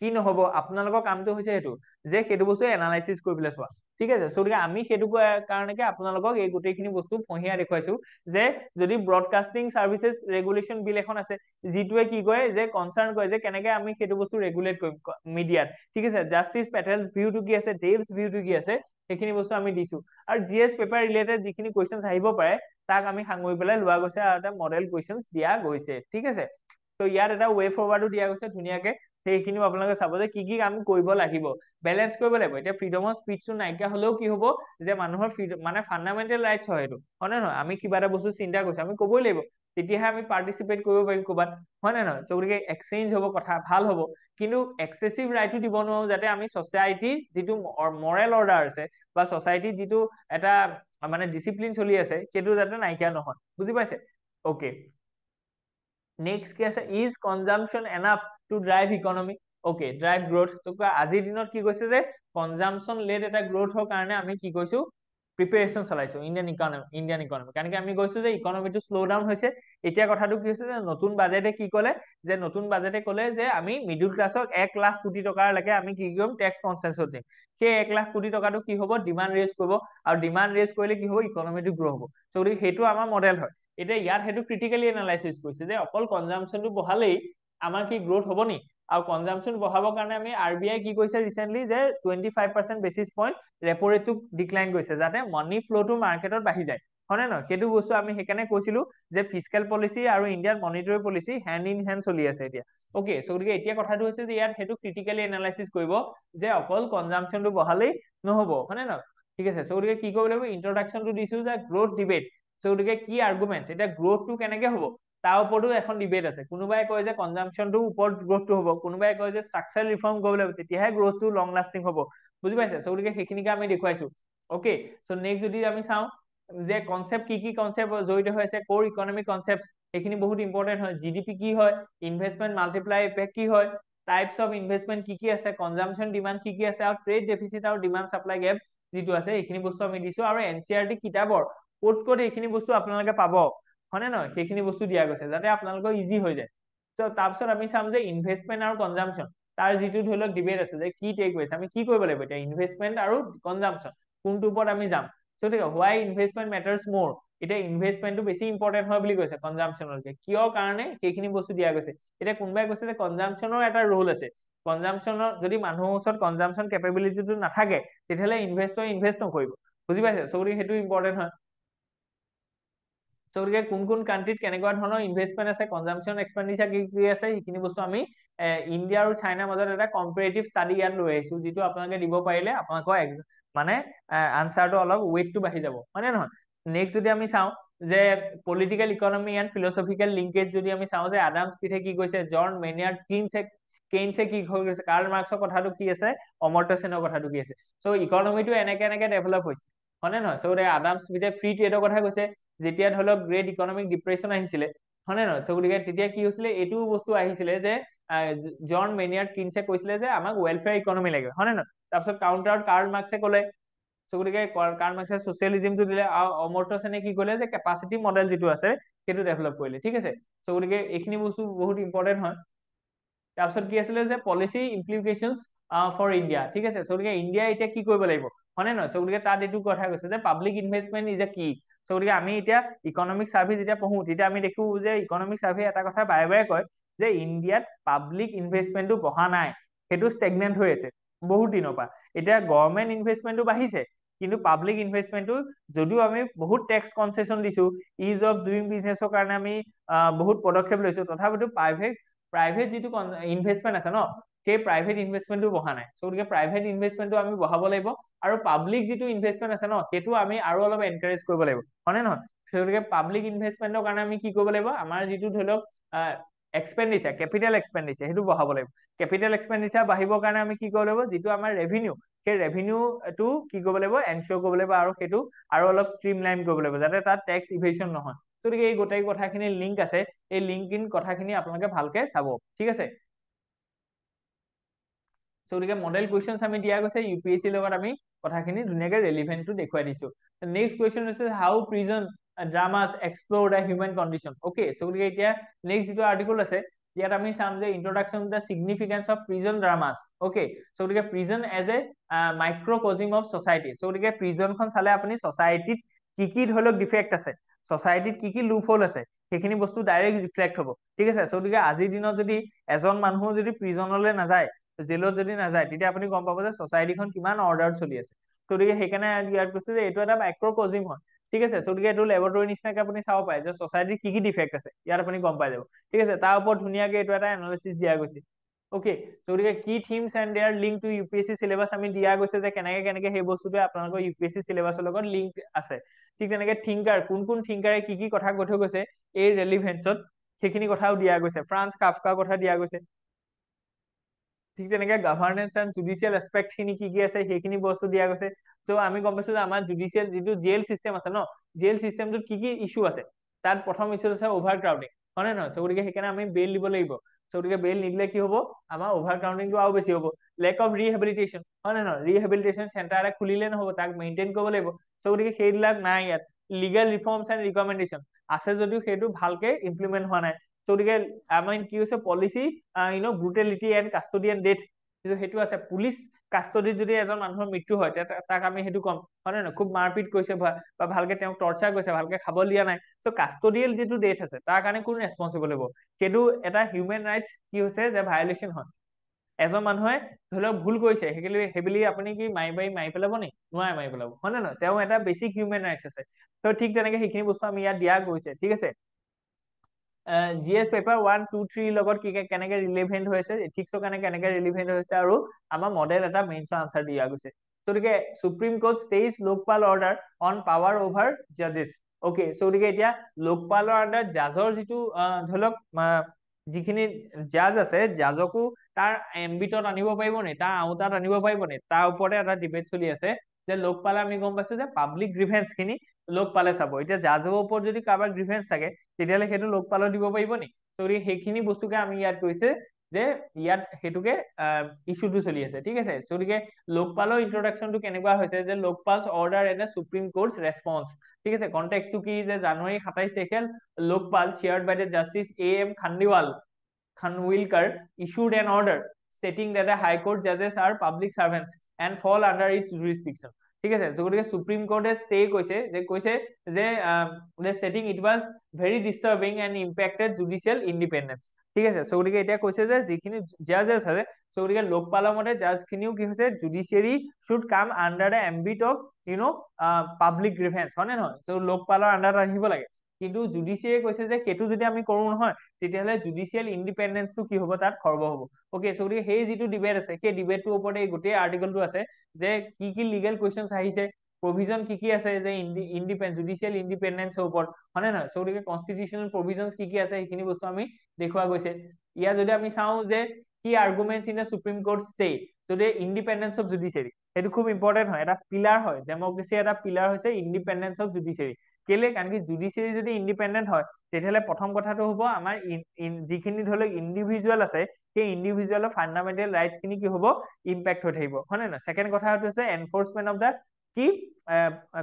কি নহব আপোনালোকৰ কামটো হৈছে সেইটো যে সেইটো বস্তু এনালাইসিস কৰিবলৈ চোৱা ঠিক আছে সো গতিকে আমি সেইটো কাৰণেকে আপোনালোকক এই গোটেইখিনি বস্তু পঢ়িয়া দেখুৱাইছো যে যদি ব্ৰডকাষ্টিং সাৰ্ভিসেস ৰেগুলেশন বিল এখন আছে যিটোৱে কি কয় যে কনসাৰ্ন কৰে যে কেনেকে আমি সেইটো বস্তু ৰেগুলেট কৰিম মিডিয়াত ঠিক আছে জাস্টিস পেটেলছ ভিউটো কি আছে ডেভছ ভিউটো কি আছে সেইখিনি বস্তু আমি দিছো আৰু জিএস পেপাৰ ৰিলেটেড যিখিনি কোৱেশ্চনছ আহিব পাৰে তাক আমি সাঙুৰি পেলাই লোৱা গৈছে আৰু এটা মডেল কোৱেশ্চনছ দিয়া গৈছে ঠিক আছে তো ইয়াত এটা ৱে ফৰৱাৰ্ডো দিয়া গৈছে ধুনীয়াকে সেইখিনিও আপোনালোকে চাব যে কি আমি কৰিব লাগিব বেলেন্স কৰিব লাগিব এতিয়া ফ্ৰীডম অফ স্পীচটো নাইকিয়া হলেও কি হ'ব যে মানুহৰ মানে ফান্ডামেন্টাল ৰাইটস হয় এইটো হয় নে নহয় আমি কিবা এটা বস্তু চিন্তা কৰিছো আমি ক'বই লাগিব তেতিয়াহে আমি পাৰ্টিচিপেট কৰিব পাৰিম ক'বাত হয় নে নহয় গতিকে এক্সচেঞ্জ হ'ব কথা ভাল হ'ব কিন্তু এক্সেসিভ ৰাইটটো দিব নোৱাৰো যাতে আমি সোসাইটিৰ যিটো মৰেল অৰ্ডাৰ আছে বা সোসাইটিৰ যিটো এটা মানে ডিসিপ্লিন চলি আছে সেইটো যাতে নাইকিয়া নহয় বুজি পাইছে ওকে নেক্সট কি আছে is consumption enough to drive economy okay drive growth তো আজিৰ দিনত কি কৈছে যে কনজাম্পশন লেড এটা গ্ৰোথৰ কাৰণে আমি কি কৈছো প্ৰিপেৰেশ্যন চলাইছো ইণ্ডিয়ান ইকনমি, কাৰণ আমি কৈছো যে ইকনমিটো শ্ল' ডাউন হৈছে। এতিয়া কথাটো কি হৈছে যে নতুন বাজেটে কি ক'লে, যে আমি মিডল ক্লাছক 1,00,000 কোটি টকালৈকে আমি কি কৰিম, টেক্স কনচেচন দিম। সেই 1,00,000 কোটি টকাটো কি হ'ব, ডিমাণ্ড ৰেজ কৰিব, আৰু ডিমাণ্ড ৰেজ কৰিলে কি হ'ব, ইকনমিটো গ্ৰ' হ'ব। গতিকে সেইটো আমাৰ মডেল হয়। এতিয়া ইয়াত সেইটো ক্ৰিটিকেলি এনালাইচিছ কৰিছে যে অকল কনজাম্পচনটো বঢ়ালেই আমাৰ কি গ্ৰোথ হ'ব নি, আৰু কনজাম্পচন বঢ়াবৰ কাৰণে আমি RBI কি কৈছে ৰিচেণ্টলি যে 25% বেচিছ পইণ্ট ৰেপো ৰেটটো ডিক্লাইন কৰিছে, যাতে মানি ফ্ল'টো মাৰ্কেটত বাঢ়ি যায়, হয় নে নহয়? সেইটো বস্তু আমি সেইকাৰণে কৈছিলো যে ফিস্কেল পলিচি আৰু Indian monetary policy hand in hand চলি আছে এতিয়া। অকে, চ' গতিকে এতিয়া কথাটো হৈছে যে ইয়াত সেইটো ক্ৰিটিকেলি এনালাইচিছ কৰিব যে অকল কনজাম্পচনটো বঢ়ালেই নহ'ব, হয় নে নহয়? ঠিক আছে, চ' গতিকে কি কৰিব লাগিব, ইন্ট্ৰডাকচনটো দিছো যে গ্ৰোথ ডিবেট। চ' গতিকে কি আৰ্গুমেণ্টছ, এতিয়া গ্ৰোথটো কেনেকে হ'ব তাৰ ওপৰতো এখন ডিবেট আছে। কোনোবাই কয় যে কনজাম্পচনটোৰ ওপৰত গ্ৰোথটো হ'ব, কোনোবাই কয় যে ষ্ট্ৰাকচাৰেল ৰিফৰ্ম কৰিব লাগিব, তেতিয়াহে গ্ৰোথটো লং লাষ্টিং হ'ব। বুজি পাইছে? চ' গতিকে সেইখিনিকে আমি দেখুৱাইছো। অকে, চ' নেক্সট যদি আমি চাওঁ যে কনচেপ্ট কি কনচেপ্ট জড়িত হৈ আছে, কোৰ ইকনমিক কনচেপ্ট, সেইখিনি বহুত ইম্পৰ্টেন্ট হয়। জিডিপি কি হয়, ইনভেষ্টমেন্ট মাল্টিপ্লাই ইফেক্ট কি হয়, টাইপছ অফ ইনভেষ্টমেন্ট কি আছে, কনজাম্পচন ডিমাণ্ড কি আছে, আৰু ট্ৰেড ডেফিচিট আৰু ডিমাণ্ড চাপ্লাই গেপ যিটো আছে, এইখিনি বস্তু আমি দিছো। আৰু NCERT কিতাপৰ ক'ত এইখিনি বস্তু আপোনালোকে পাব, হয় নে নহয়, সেইখিনি বস্তু দিয়া গৈছে যাতে আপোনালোকৰ ইজি হৈ যায়। চ' তাৰপিছত আমি চাম যে ইনভেষ্টমেন্ট আৰু কনজাম্পচন, তাৰ যিটো ধৰি লওক ডিবেট আছে যে কি টেক হৈছে, আমি কি কৰিব লাগিব এতিয়া, ইনভেষ্টমেন্ট আৰু কনজাম্পচন কোনটোৰ ওপৰত আমি যাম। চ' ঠিক আছে, হোৱাই ইনভেষ্টমেন্ট মেটাৰ্ছ মোৰ, এতিয়া ইনভেষ্টমেন্টটো বেছি ইম্পৰ্টেন্ট হয় বুলি কৈছে কনজাম্পচনতকে, কিয় কাৰণে সেইখিনি বস্তু দিয়া গৈছে। এতিয়া কোনোবাই কৈছে যে কনজাম্পচনৰ এটা ৰোল আছে, কনজাম্পচনৰ যদি মানুহৰ ওচৰত কনজাম্পচন কেপেবিলিটিটো নাথাকে তেতিয়াহ'লে ইনভেষ্টৰ ইনভেষ্ট নকৰিব। বুজি পাইছে? চ' গতিকে সেইটো ইম্পৰ্টেন্ট হয়। চ' গতিকে কোন কাণ্ট্ৰিত কেনেকুৱা ধৰণৰ ইনভেষ্টমেন্ট আছে, কনজাম্পচন এক্সপেণ্ডিচাৰ কি আছে, সেইখিনি বস্তু আমি ইণ্ডিয়া আৰু চাইনাৰ মাজত এটা কম্পেৰেটিভ ষ্টাডি ইয়াত লৈ আহিছো, যিটো আপোনালোকে দিব পাৰিলে আপোনালোকৰ মানে আনচাৰটো অলপ ৱেইটটো বাঢ়ি যাব, হয় নে নহয়? নেক্সট যদি আমি চাওঁ যে political economy and philosophical linkage যদি আমি চাওঁ যে আডাম স্মিথে কি কৈছে, জন মেনিয়াৰ্ড কেইনছে কি কৈছে, কাৰ্ল মাৰ্কসৰ কথাটো কি আছে, অমৰ্ত্য সেনৰ কথাটো কি আছে। চ' ইকনমিটো এনেকে ডেভেলপ হৈছে, হয় নে নহয়? চ' আডাম স্মিথে ফ্ৰী ট্ৰেডৰ কথা কৈছে, যেতিয়া ধৰি লওক গ্ৰেট ইকনমিক ডিপ্ৰেশ্যন আহিছিলে, হয় নে নহয়? চ' গতিকে তেতিয়া কি হৈছিলে, এইটো বস্তু আহিছিলে যে জন মেনিয়াৰ্ড কেইনছে কৈছিলে যে আমাক ৱেলফেয়াৰ ইকনমি লাগে, হয় নে নহয়? তাৰপিছত কাউণ্টাৰত কাৰ্ল মাৰ্কসে ক'লে, চ' গতিকে কাৰ্ল মাৰ্কসে ছচিয়েলিজমটো দিলে, আৰু অমৰ্ত্য সেনে কি কৰিলে যে কেপাচিটি মডেল যিটো আছে সেইটো ডেভেলপ কৰিলে। ঠিক আছে, চ' গতিকে এইখিনি বস্তু বহুত ইম্পৰ্টেন্ট হয়। তাৰপিছত কি আছিলে যে পলিচি ইমপ্লিকেশ্যনছ ফৰ ইণ্ডিয়া। ঠিক আছে, চ' গতিকে ইণ্ডিয়া এতিয়া কি কৰিব লাগিব, হয় নে নহয়? চ' গতিকে তাত এইটো কথা কৈছে যে পাব্লিক ইনভেষ্টমেন্ট ইজ এ কি। চ' গতিকে আমি এতিয়া ইকনমিক চাৰ্ভে যেতিয়া পঢ়ো তেতিয়া আমি দেখো যে ইকনমিক চাৰ্ভে এটা কথা বাৰে বাৰে কয় যে ইণ্ডিয়াত পাব্লিক ইনভেষ্টমেন্টটো বঢ়া নাই, সেইটো ষ্টেগনেণ্ট হৈ আছে বহুত দিনৰ পৰা। এতিয়া গভৰ্ণমেণ্ট ইনভেষ্টমেন্টটো বাঢ়িছে, কিন্তু পাব্লিক ইনভেষ্টমেন্টটো যদিও আমি বহুত টেক্স কনচেচন দিছো, ইজ অফ ডুইং বিজনেছৰ কাৰণে আমি বহুত পদক্ষেপ লৈছো, তথাপিতো প্ৰাইভেট যিটো ইনভেষ্টমেন্ট আছে ন, সেই প্ৰাইভেট ইনভেষ্টমেন্টটো বঢ়া নাই। চ' গতিকে প্ৰাইভেট ইনভেষ্টমেন্টটো আমি বঢ়াব লাগিব, আৰু পাব্লিক যিটো ইনভেষ্টমেন্ট আছে ন, সেইটো আমি আৰু অলপ এনকাৰেজ কৰিব লাগিব, হয় নে নহয়? গতিকে পাব্লিক ইনভেষ্টমেন্টৰ কাৰণে আমি কি কৰিব লাগিব, আমাৰ যিটো ধৰি লওক এক্সপেণ্ডিচাৰ, কেপিটেল এক্সপেণ্ডিচাৰ, সেইটো বঢ়াব লাগিব। কেপিটেল এক্সপেণ্ডিচাৰ বাঢ়িবৰ কাৰণে আমি কি কৰিব লাগিব, যিটো আমাৰ ৰেভিনিউ, সেই ৰেভিনিউটো কি কৰিব লাগিব, এনচিয়ৰ কৰিব লাগিব, আৰু সেইটো আৰু অলপ ষ্ট্ৰিমলাইন কৰিব লাগিব যাতে তাত টেক্স ইভেশ্যন নহয়। গতিকে এই গোটেই কথাখিনি লিংক আছে, এই লিংক ইন কথাখিনি আপোনালোকে ভালকে চাব। ঠিক আছে, গতিকে মডেল কুৱেশ্যনছ আমি দিয়া গৈছে, UPSC লগত আমি কথাখিনি ধুনীয়াকে ৰেলিভেণ্টটো দেখুৱাই দিছো। নেক্সট কুৱেশ্যন হৈছে how prison dramas explore the human condition. Okay, so' গতিকে এতিয়া নেক্সট যিটো আৰ্টিকল আছে ইয়াত আমি চাম যে introduction the significance of prison dramas. Okay, so' গতিকে prison as a microcosm of society. So' গতিকে প্ৰিজনখন চালে আপুনি ছচাইটিত কি ধৰি লওক ডিফেক্ট আছে, ছচাইটিত কি লুপ হল আছে, সেইখিনি বস্তু ডাইৰেক্ট ৰিফ্লেক্ট হ'ব। ঠিক আছে, চ' গতিকে আজিৰ দিনত যদি এজন মানুহ যদি প্ৰিজনলৈ নাযায়, জেলত যদি নাযায়, তেতিয়া আপুনি গম পাব যে ছচাইটিখন কিমান অৰ্ডাৰত চলি আছে। গতিকে সেইকাৰণে ইয়াত কৈছে যে এইটো এটা মাইক্ৰকজিম হয়। ঠিক আছে, গতিকে এইটো লেবৰেটৰী নিচিনাকে আপুনি চাব পাৰে যে ছচাইটিৰ কি ডিফেক্ট আছে, ইয়াত আপুনি গম পাই যাব। ঠিক আছে, তাৰ ওপৰত ধুনীয়াকে এইটো এটা এনালিচিছ দিয়া গৈছে। অকে, গতিকে কি themes and their link to UPSC syllabus আমি দিয়া গৈছে যে কেনেকে সেই বস্তুটোৱে আপোনালোকৰ UPSC চিলেবাছৰ লগত লিংক আছে। ঠিক তেনেকে থিংকাৰ, কোন থিংকাৰে কি কথা কৈ থৈ গৈছে এই ৰেলিভেন্সত, সেইখিনি কথাও দিয়া গৈছে। ফ্ৰান্স কাফকাৰ কথা দিয়া গৈছে। ঠিক তেনেকে গভৰ্নেন্স এণ্ড জুডিচিয়েল এছপেক্ট খিনি কি আছে সেইখিনি বস্তু দিয়া গৈছে। ত' আমি গম পাইছো যে আমাৰ জুডিচিয়েল যিটো জেল চিষ্টেম আছে ন, জেল চিষ্টেমটোত কি ইছ্যু আছে, তাত প্ৰথম ইছ্যু আছে অভাৰ ক্ৰাউডিং, হয় নে নহয়? চ' গতিকে সেইকাৰণে আমি বেইল দিব লাগিব। চ' গতিকে বেইল নিদিলে কি হ'ব, আমাৰ অভাৰ ক্ৰাউডিংটো আৰু বেছি হ'ব। লেক অফ ৰিহেবিলিটেশ্যন, হয় নে নহয়? ৰিহেবিলিটেশ্যন চেণ্টাৰ এটা খুলিলে নহ'ব, তাক মেইনটেইন কৰিব লাগিব। গতিকে সেইবিলাক নাই ইয়াত। লিগেল ৰিফৰ্মছ এণ্ড ৰিকমেণ্ডেশ্যন আছে যদিও সেইটো ভালকে ইমপ্লিমেণ্ট হোৱা নাই। গতিকে আমাৰ কি হৈছে পলিচি ব্ৰুটেলিটি এণ্ড কাষ্টডিয়ান ডেথ সেইটো আছে। পুলিচ কাষ্টডিত যদি এজন মানুহৰ মৃত্যু হয় তাক আমি সেইটো কম, হয় নে নহয়? খুব মাৰপিট কৰিছে বা ভালকে তেওঁক টৰ্চাৰ কৰিছে, ভালকে খাব দিয়া নাই, চ' কাষ্টডিয়েল যিটো ডেথ আছে তাৰ কাৰণে কোন ৰেচপনচিবল হ'ব? সেইটো এটা হিউমেন ৰাইটছ কি হৈছে যে ভায়লেশ্যন হয়। এজন মানুহে ধৰি লওক ভুল কৰিছে, সেইবুলি আপুনি কি মাৰি পেলাব নি? নোৱাৰে মাৰি পেলাব, হয় নে নহয়? তেওঁ এটা বেচিক হিউমেন ৰাইটছ আছে। ত' ঠিক তেনেকে সেইখিনি বস্তু আমি ইয়াত দিয়া গৈছে, ঠিক আছে। GS পেপাৰ 1, 2, 3 লগত কেনেকে ৰিলেভেণ্ট হৈছে, এথিক্সৰ কাৰণে কেনেকে ৰিলেভেণ্ট হৈছে, আৰু আমাৰ মডেল এটা মেইনছৰ আনচাৰ দিয়া গৈছে। গতিকে Supreme Court stays Lokpal order on power over জাজেছ। অকে, গতিকে এতিয়া লোকপালৰ আণ্ডাৰ জাজৰ যিটো ধৰি লওক যিখিনি জাজ আছে, জাজকো তাৰ এম্বিটত আনিব পাৰিব নি, তাৰ আওতাত আনিব পাৰিব নি, তাৰ ওপৰতে এটা ডিবেট চলি আছে। যে লোকপালে আমি গম পাইছো যে পাব্লিক গ্ৰিভেন্স খিনি লোকপালে চাব। এতিয়া জাজৰ ওপৰত যদি কাৰোবাৰ গ্ৰিভেন্স থাকে তেতিয়াহ'লে সেইটো লোকপালত দিব পাৰিব নি? গতিকে সেইখিনি বস্তুকে আমি ইয়াত কৈছে যে ইয়াত সেইটোকে ইছ্যুটো চলি আছে, ঠিক আছে। গতিকে লোকপালৰ ইন্ট্ৰডাকশ্যনটো কেনেকুৱা হৈছে যে Lokpal's order and Supreme Court's response, ঠিক আছে। কনটেক্সটো কি যে জানুৱাৰী 27 তাৰিখে Lokpal chaired by the justice AM Khanwilkar issued an order stating that the High Court judges are public servants and fall under its jurisdiction, ঠিক আছে। গতিকে সুপ্ৰিম কোৰ্টে ষ্টে কৈছে যে stating it was very disturbing and impacted judicial independence, ঠিক আছে। গতিকে এতিয়া কৈছে যে যিখিনি জাজেছ আছে, গতিকে লোকপালৰ মতে জাজ খিনিও কি হৈছে judiciary should come under the ambit of public grievance, হয় নে নহয়? লোকপালৰ আণ্ডাৰত আহিব লাগে। কিন্তু জুডিচিয়াৰীয়ে কৈছে যে সেইটো যদি আমি কৰো নহয় তেতিয়াহ'লে জুডিচিয়েল ইণ্ডিপেণ্ডেন্সটো কি হ'ব, তাত খৰ্ব হ'ব। অকে, গতিকে সেই যিটো ডিবেট আছে সেই ডিবেটটোৰ ওপৰতে এই গোটেই আৰ্টিকলটো আছে যে কি লিগেল কুৱেশ্যনছ আহিছে, প্ৰভিজন কি আছে যে জুডিচিয়েল ইণ্ডিপেণ্ডেন্সৰ ওপৰত, হয় নে নহয়? গতিকে কনষ্টিটিউচনেল প্ৰভিজনছ কি আছে সেইখিনি বস্তু আমি দেখুওৱা গৈছে। ইয়াত যদি আমি চাওঁ যে কি arguments in the supreme court stay, যদি ইণ্ডিপেণ্ডেন্স অফ জুডিচিয়াৰী, সেইটো খুব ইম্পৰ্টেণ্ট হয়, এটা পিলাৰ হয়, ডেমক্ৰেচিৰ এটা পিলাৰ হৈছে ইণ্ডিপেণ্ডেন্স অফ জুডিচিয়াৰী। কেলে? কাৰণ কি জুডিচিয়াৰী যদি ইণ্ডিপেণ্ডেন্ট হয় তেতিয়াহ'লে প্ৰথম কথাটো হ'ব আমাৰ যিখিনি ধৰি লওক ইণ্ডিভিজুৱেল আছে সেই ইণ্ডিভিজুৱেলৰ ফাণ্ডামেণ্টেল ৰাইটছ খিনি কি হ'ব, ইম্পেক্ট হৈ থাকিব, হয় নে নহয়? ছেকেণ্ড কথা হৈছে এনফৰ্চমেণ্ট অফ দ্য কি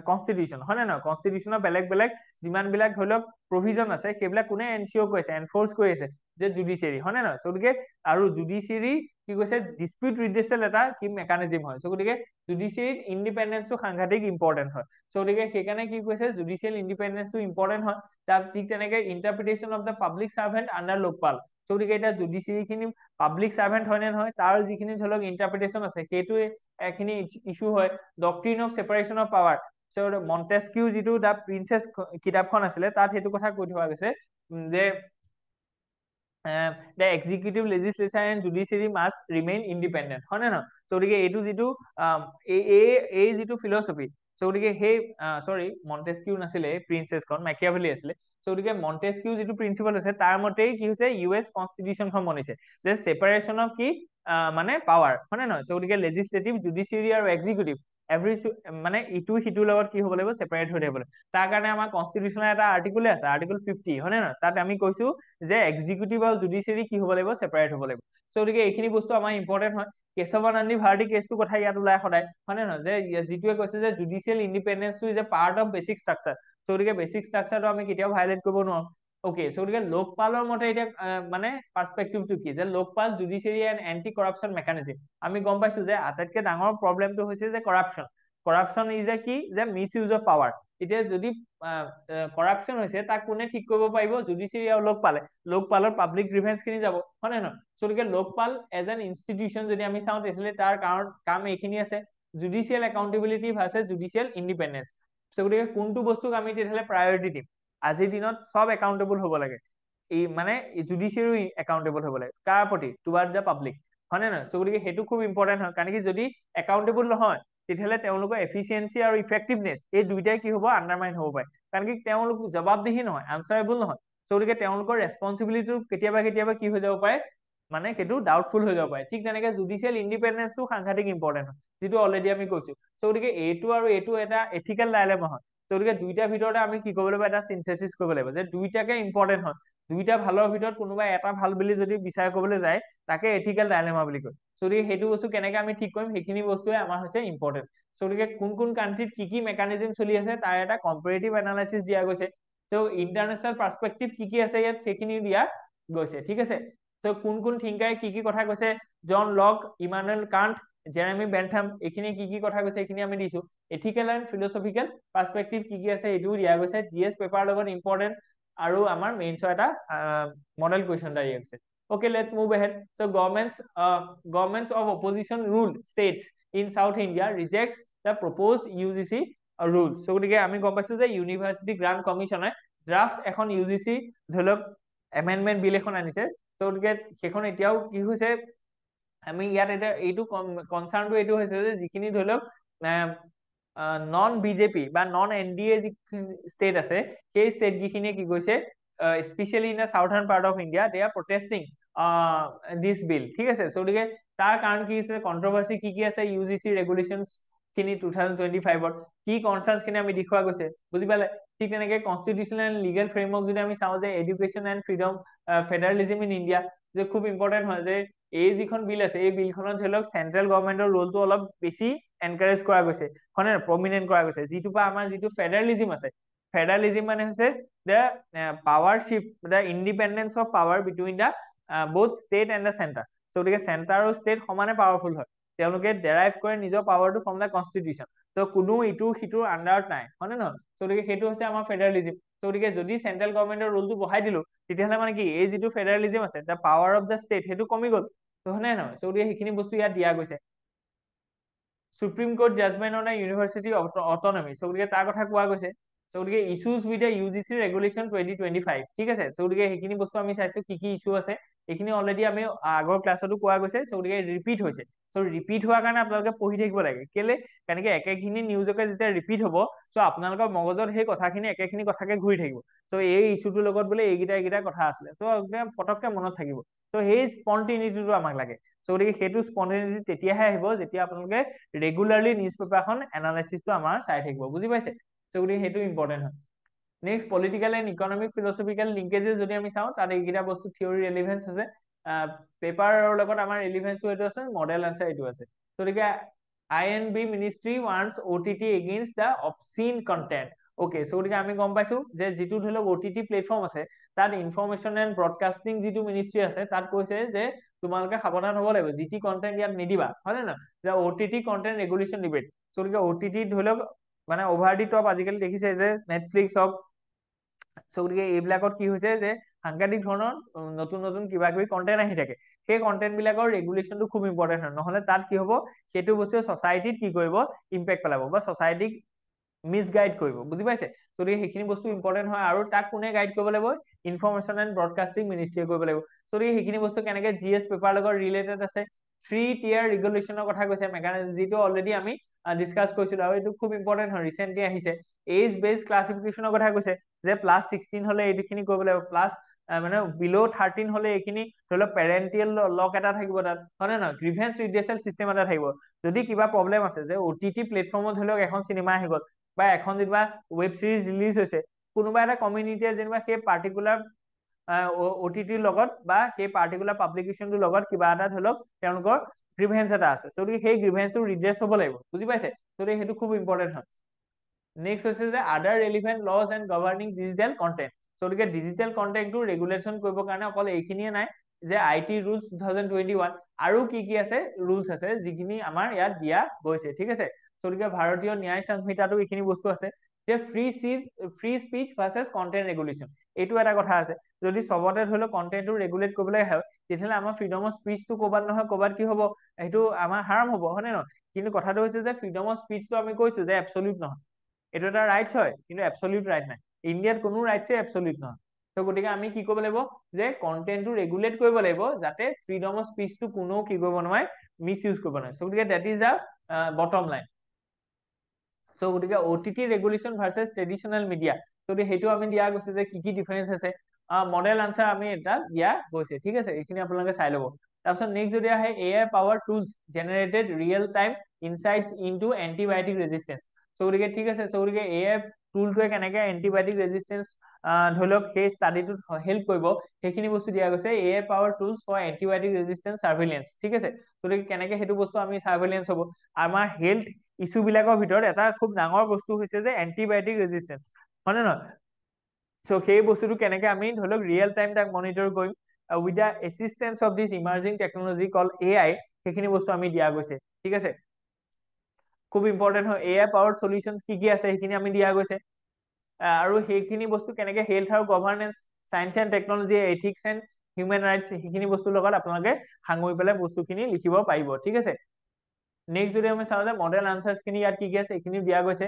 কনষ্টিটিউচন, হয় নে নহয়? কনষ্টিটিউচনৰ বেলেগ যিমান বিলাক ধৰি লওক প্ৰভিজন আছে সেইবিলাক কোনে এনচিয়ৰ কৰিছে, এনফৰ্চ কৰি আছে, যে জুডিচিয়াৰী, হয় নে নহয়? গতিকে আৰু জুডিচিয়াৰী কি কৈছে ডিসপিউট ৰিড্ৰেচেল এটা কি মেকানিজম হয়। গতিকে জুডিচিয়াৰীত ইণ্ডিপেণ্ডেন্সটো সাংঘাতিক ইম্পৰ্টেণ্ট হয়। গতিকে সেইকাৰণে কি কৈছে জুডিচিয়েল ইণ্ডিপেণ্ডেন্সটো ইম্পৰ্টেণ্ট হয়। তাৰ ঠিক তেনেকে interpretation of the public servant under Lokpal. গতিকে এতিয়া জুডিচিয়াৰী খিনি পাব্লিক চাৰ্ভেণ্ট হয় নে নহয় তাৰ যিখিনি ধৰি লওক ইণ্টাৰপ্ৰিটেশ্যন আছে সেইটোৱে এখিনি ইছ্যু হয়। Doctrine of separation of power, Montesquieu যিটো দ্য প্ৰিন্সেছ কিতাপখন আছিলে তাত সেইটো কথা কৈ থোৱা গৈছে যে the executive, legislature and judiciary must remain independent, হয় নে নহয়? গতিকে এইটো যিটো এই যিটো ফিলচফি, গতিকে সেই মন্টেস্কিউ নাছিলে, প্ৰিন্সেছখন মেকিয়াভেলি আছিলে। গতিকে মন্টেস্কিউ যিটো প্ৰিন্সিপল আছে তাৰ মতেই কি হৈছে US কনষ্টিটিউচনখন বনিছে যে ছেপাৰেশ্যন অফ কি মানে পাৱাৰ, হয় নে নহয়? গতিকে লেজিসলেটিভ, জুডিচিয়াৰী আৰু এক্সিকিউটিভ মানে ইটো সিটোৰ লগত কি হ'ব লাগিব, ছেপাৰেট হৈ থাকিব লাগিব। তাৰ কাৰণে আমাৰ কনষ্টিটিউচনৰ এটা আৰ্টিকলে আছে, আৰ্টিকল 50, হয় নে নহয়? তাত আমি কৈছো যে এক্সিকিউটিভ আৰু জুডিচিয়াৰী কি হ'ব লাগিব, ছেপাৰেট হ'ব লাগিব। গতিকে এইখিনি বস্তু আমাৰ ইম্পৰ্টেণ্ট হয়। কেশৱানন্দী ভাৰতী কেছটোৰ কথা ইয়াত ওলাই সদায়, হয় নে নহয়? যে যিটোৱে কৈছে যে জুডিচিয়েল ইণ্ডিপেণ্ডেন্সটো is a part of basic structure. গতিকে বেচিক ষ্ট্ৰাকচাৰটো আমি কেতিয়াও ভাইলেট কৰিব নোৱাৰো। অকে, গতিকে লোকপালৰ মতে এতিয়া মানে পাৰ্সপেক্টিভটো কি যে Lokpal judiciary and anti corruption mechanism. আমি গম পাইছো যে আটাইতকৈ ডাঙৰ প্ৰব্লেমটো হৈছে যে কৰাপশ্যন ইজ এ কি যে মিছ ইউজ অফ পাৱাৰ। এতিয়া যদি কৰাপশ্যন হৈছে তাক কোনে ঠিক কৰিব পাৰিব, জুডিচিয়াৰী আৰু লোকপালৰ পাব্লিক গ্ৰিভেন্স খিনি যাব, হয় নে নহয়? গতিকে লোকপাল এজ এন ইনষ্টিটিউচন যদি আমি চাওঁ তেতিয়াহ'লে তাৰ কাম এইখিনি আছে, judicial accountability versus judicial independence. গতিকে কোনটো বস্তুক আমি তেতিয়াহ'লে প্ৰায়ৰিটি দিম? আজিৰ দিনত চব একাউণ্টেবল হ'ব লাগে, এই মানে জুডিচিয়াৰী একাউণ্টেবল হ'ব লাগে কাৰ প্ৰতি, টুৱাৰ্ডছ দ্য পাব্লিক, হয় নে নহয়? গতিকে সেইটো খুব ইম্পৰ্টেণ্ট হয়, কাৰণ কি যদি একাউণ্টেবল নহয় তেতিয়াহ'লে তেওঁলোকৰ এফিচিয়েঞ্চি আৰু ইফেক্টিভনেছ এই দুইটাই কি হ'ব, আণ্ডাৰমাইন হ'ব পাৰে। কাৰণ কি তেওঁলোক জবাবদিহি নহয়, আনচাৰেবল নহয়। গতিকে তেওঁলোকৰ ৰেচপনচিবিলিটিটো কেতিয়াবা কি হৈ যাব পাৰে, মানে সেইটো ডাউটফুল হৈ যাব পাৰে। ঠিক তেনেকে জুডিচিয়েল ইণ্ডিপেণ্ডেন্সটো সাংঘাতিক ইম্পৰ্টেণ্ট হয়, যিটো অলৰেডি আমি কৈছো। গতিকে এইটো আৰু এইটো এটা এথিকেল ডাইলেমা হয়। গতিকে দুইটাৰ ভিতৰতে আমি কি কৰিব লাগিব, এটা চিনথেচিছ কৰিব লাগিব যে দুইটাকে ইম্পৰ্টেণ্ট হয়। দুইটা ভালৰ ভিতৰত কোনোবা এটা ভাল বুলি যদি বিচাৰ কৰিবলৈ যায় তাকে এথিকেল ডাইলেমা বুলি কয়। গতিকে সেইটো বস্তু কেনেকে আমি ঠিক কৰিম সেইখিনি বস্তুৱে আমাৰ হৈছে ইম্পৰ্টেণ্ট। সো গতিকে কোন কান্ট্ৰিত কি মেকানিজম চলি আছে তাৰ এটা কম্পাৰেটিভ এনালাইসিস দিয়া গৈছে তো ইন্টাৰনেশনাল পার্সপেক্টিভ কি আছে ইয়াত সেইখিনি দিয়া গৈছে ঠিক আছে তো কোন থিংকাৰে কি কথা কৈছে John Locke Immanuel Kant Jeremy Bentham এইখিনি কি কথা কৈছে এইখিনি আমি দিছো এথিকেল এন্ড ফিলসফিক্যাল পার্সপেক্টিভ কি আছে এইটো দিয়া গৈছে জিএস পেপাৰ লগত ইম্পৰ্টেন্ট আৰু আমাৰ মেইনছৰ এটা মডেল কুৱেশ্যন এটা দিয়া গৈছে okay let's move ahead so governments of opposition ruled states in south india rejects the proposed UGC rules so গতিকে আমি গম পাইছো যে ইউনিভাৰ্চিটি গ্ৰান্ট কমিশনে ড্ৰাফট এখন UGC ধৰি লওক এমেন্ডমেন্ট বিল এখন আনিছে তো গতিকে সেইখন এতিয়াও কি হৈছে আমি ইয়াত এটা এইটো কনসাৰ্নটো এইটো হৈছে যে যিখিনি ধৰি লওক নন বিজেপি বা নন এনডিএ যি ষ্টেট আছে সেই ষ্টেট গিখিনিয়ে কি কৈছে specially in the southern part of India they are protesting this bill ঠিক আছে সো গতিকে তাৰ কাৰণ কি আছে কন্ট্ৰভাৰ্সি কি আছে ইউজিচি ৰেগুলেশনস খিনি 2025 কি কনসাৰ্নস খিনি আমি দেখুৱা গৈছে বুজি পালে ঠিক তেনেকে কনস্টিটিউশনাল এন্ড লিগেল ফ্ৰেমৱৰ্ক যদি আমি চাওঁ যে education and freedom federalism in India যে খুব ইম্পর্টেন্ট হয় যে এই যিখন বিল আছে এই বিলখনত ধৰি লওক সেন্ট্ৰেল গভৰ্ণমেন্টৰ ৰোলটো অলপ বেছি এনকাৰেজ কৰা গৈছে হয় প্ৰমিনেন্ট কৰা গৈছে যিটো বা আমাৰ যিটো ফেডাৰেলিজম আছে ফেডাৰেলিজম মানে হৈছে the power shift the independence of power between the both state and the center so গতিকে center আৰু state সমানে পাৱাৰফুল হয় তেওঁলোকে ডেৰাইভ কৰে নিজৰ পাৱাৰটো ফ্ৰম দা কনস্টিটিউশন তো কোনো ইটো সিটোৰ আন্ডাৰত নাই হয় নে নহয় তো গতিকে সেইটো হৈছে আমাৰ ফেডাৰেলিজম তো গতিকে যদি চেন্ট্ৰেল গভৰ্ণমেন্টৰ ৰোলটো বঢ়াই দিলো তেতিয়াহ'লে মানে কি এই যিটো ফেডাৰেলিজম আছে দা পাৱাৰ অফ দা ষ্টেট সেইটো কমি গ'ল তো হয় নে নহয় তো গতিকে সেইখিনি বস্তু ইয়াত দিয়া গৈছে Supreme Court judgement on university autonomy so গতিকে তাৰ কথা কোৱা গৈছে so গতিকে issues with the UGC regulation 2025 ঠিক আছে so গতিকে সেইখিনি বস্তু আমি চাইছো কি ইস্যু আছে এইখিনি অলৰেডি আমি আগৰ ক্লাছতো কোৱা গৈছে so গতিকে ৰিপিট হৈছে so ৰিপিট হোৱাৰ কাৰণে আপোনালোকে পঢ়ি থাকিব লাগে কেলে কেনেকে একেখিনি নিউজকে যেতিয়া ৰিপিট হ'ব so আপোনালোকৰ মগজত সেই কথাখিনি একেখিনি কথাকে ঘূৰি থাকিব so এই ইস্যুটোৰ লগত বোলে এইকেইটা কথা আছিলে so একদম পটককে মনত থাকিব so সেই স্পন্টেনিটিটো আমাক লাগে so গতিকে সেইটো স্পন্টেনিটি তেতিয়াহে আহিব যেতিয়া আপোনালোকে ৰেগুলাৰলি নিউজ পেপাৰখন এনালাইসিসটো আমাৰ চাই থাকিব বুজি পাইছে so গতিকে সেইটো ইম্পৰ্টেন্ট হয় next political and economic philosophical linkages যদি আমি চাওঁ তাত এইকেইটা বস্তু থিওৰি ৰেলেভেন্স আছে পেপাৰৰ লগত আমাৰ ৰেলেভেন্সটো এইটো আছে মডেল আনসাৰ এইটো আছে so গতিকে INB ministry wants OTT against the obscene content okay so গতিকে আমি গম পাইছো যে যিটো ধৰি লওক OTT প্লেটফৰ্ম আছে তাত ইনফৰমেশন এন্ড ব্ৰডকাস্টিং যিটো মিনিষ্ট্ৰি আছে তাত কৈছে যে তোমালোকে সাৱধান হ'ব লাগিব জিটি কন্টেন্ট ইয়াত নিদিবা হয় না যে OTT content regulation debate so গতিকে OTT ধৰি লওক মানে অভাৰ দি টপ আজিকালি দেখিছে যে নেটফ্লিক্স হওক so গতিকে এইবিলাকত কি হৈছে যে সাংঘাতিক ধৰণৰ নতুন কিবা কিবি কন্টেন্ট আহি থাকে সেই কন্টেন্ট বিলাকৰ ৰেগুলেশনটো খুব ইম্পৰ্টেন্ট হয় নহলে তাত কি হ'ব সেইটো বস্তু সোসাইটিত কি কৰিব ইম্পেক্ট পেলাব বা সোসাইটিক মিসগাইড কৰিব বুজি পাইছে তো সেইখিনি বস্তু ইম্পৰ্টেন্ট হয় আৰু তাক কোনে গাইড কৰিব লাগিব ইনফৰমেশন এন্ড ব্ৰডকাস্টিং মিনিষ্ট্ৰীয়ে কৰিব লাগিব তো সেইখিনি বস্তু কেনেকে জিএস পেপাৰ লগত ৰিলেটেড আছে 3 টিয়াৰ ৰেগুলেশনৰ কথা কৈছে মেকানিজম যিটো অলৰেডি আমি ডিসকাস কৰিছিলো আৰু এইটো খুব ইম্পৰ্টেন্ট হয় ৰিসেন্টলি আহিছে এজ বেস ক্লাসিফিকেশনৰ কথা কৈছে যে +16 হলে এইখিনি কৰিব লাগিব প্লাস মানে বিলো 13 হলে এইখিনি ধৰি লওক পেৰেন্টিয়েল লক এটা থাকিব তাত হয় নে নহয় গ্ৰিভেন্স ৰিডেসেল সিস্টেম এটা থাকিব যদি কিবা প্ৰবলেম আছে যে OTT প্লেটফৰ্মত ধৰি লওক এখন সিনেমা আহি গ'ল বা এখন যেনিবা ওয়েব সিৰিজ ৰিলিজ হৈছে কোনোবা এটা কমিউনিটিয়ে যেনিবা সেই পাৰ্টিকুলাৰ OTTৰ লগত বা সেই পাৰ্টিকুলাৰ পাব্লিকেশনটোৰ লগত কিবা এটা ধৰি লওক তেওঁলোকৰ গ্ৰিভেন্স এটা আছে so সেই গ্ৰিভেন্সটো ৰিড্ৰেছ হ'ব লাগিব বুজি পাইছে so সেইটো খুব ইম্পৰ্টেন্ট হয় নেক্সট হৈছে যে other relevant laws and governing digital content so গতিকে ডিজিটেল কন্টেন্টটো ৰেগুলেশন কৰিবৰ কাৰণে অকল এইখিনিয়ে নাই যে IT ৰুলস 2021 আৰু কি আছে ৰুলস আছে যিখিনি আমাৰ ইয়াত দিয়া গৈছে ঠিক আছে so গতিকে ভাৰতীয় ন্যায় সংহিতাটো এইখিনি বস্তু আছে যে free speech versus content regulation এইটো এটা কথা আছে যদি সবতে ধৰি লওক কন্টেন্টটো ৰেগুলেট কৰিবলৈ হয় তেতিয়াহ'লে আমাৰ ফ্ৰীডম অফ স্পিচটো ক'বাত নহয় ক'বাত কি হ'ব এইটো আমাৰ হাৰ্ম হ'ব হয় নে নহয় কিন্তু কথাটো হৈছে যে ফ্ৰীডম অফ স্পিচটো আমি কৈছো যে এবছলিউট নহয় এইটো এটা ৰাইটস হয় কিন্তু এবছলিউট ৰাইট নাই ইণ্ডিয়াত কোনো ৰাইটসে এবছলিউট নহয় তো গতিকে আমি কি কৰিব লাগিব যে কন্টেন্টটো ৰেগুলেট কৰিব লাগিব যাতে ফ্ৰীডম অফ স্পিচটো কোনো কি কৰিব নোৱাৰে মিস ইউজ কৰিব নোৱাৰে so গতিকে that is the bottom line so গতিকে OTT regulation versus traditional media তো সেইটো আমি দিয়া গৈছে যে কি ডিফাৰেন্স আছে মডেল আনসাৰ আমি এটা দিয়া গৈছে ঠিক আছে এইখিনি আপোনালোকে চাই ল'ব তাৰপিছত নেক্সট যদি আহে AI power tools generated real time insights into antibiotic resistance so গতিকে ঠিক আছে so গতিকে AI টুলটোৱে কেনেকে এন্টিবায়টিক ৰেজিষ্টেন্স ধৰি লওক সেই ষ্টাডিটোত হেল্প কৰিব সেইখিনি বস্তু দিয়া গৈছে AI power tools for antibiotic resistance surveillance ঠিক আছে গতিকে কেনেকে সেইটো বস্তু আমি সাৰ্ভেইলেন্স হ'ব আমাৰ হেল্থ ইস্যু বিলাকৰ ভিতৰত এটা খুব ডাঙৰ বস্তু হৈছে যে এন্টিবায়টিক ৰেজিষ্টেন্স হয় নে নহয় সো সেই বস্তুটো কেনেকে আমি ধৰি লওক ৰিয়েল টাইম তাক মনিটৰ কৰিম with the assistance of this emerging technology call AI সেইখিনি বস্তু আমি দিয়া গৈছে ঠিক আছে খুব ইম্পৰ্টেন্ট হয় AI পাৱাৰ্ড সলিউশনছ কি আছে সেইখিনি আমি দিয়া গৈছে আৰু সেইখিনি বস্তু কেনেকে হেল্থ আৰু governance science and technology ethics and human rights সেইখিনি বস্তুৰ লগত আপোনালোকে সাঙুৰি পেলাই বস্তুখিনি লিখিব পাৰিব ঠিক আছে নেক্সট যদি আমি চাওঁ যে মডেল আনসাৰ্স খিনি ইয়াত কি আছে এইখিনি দিয়া গৈছে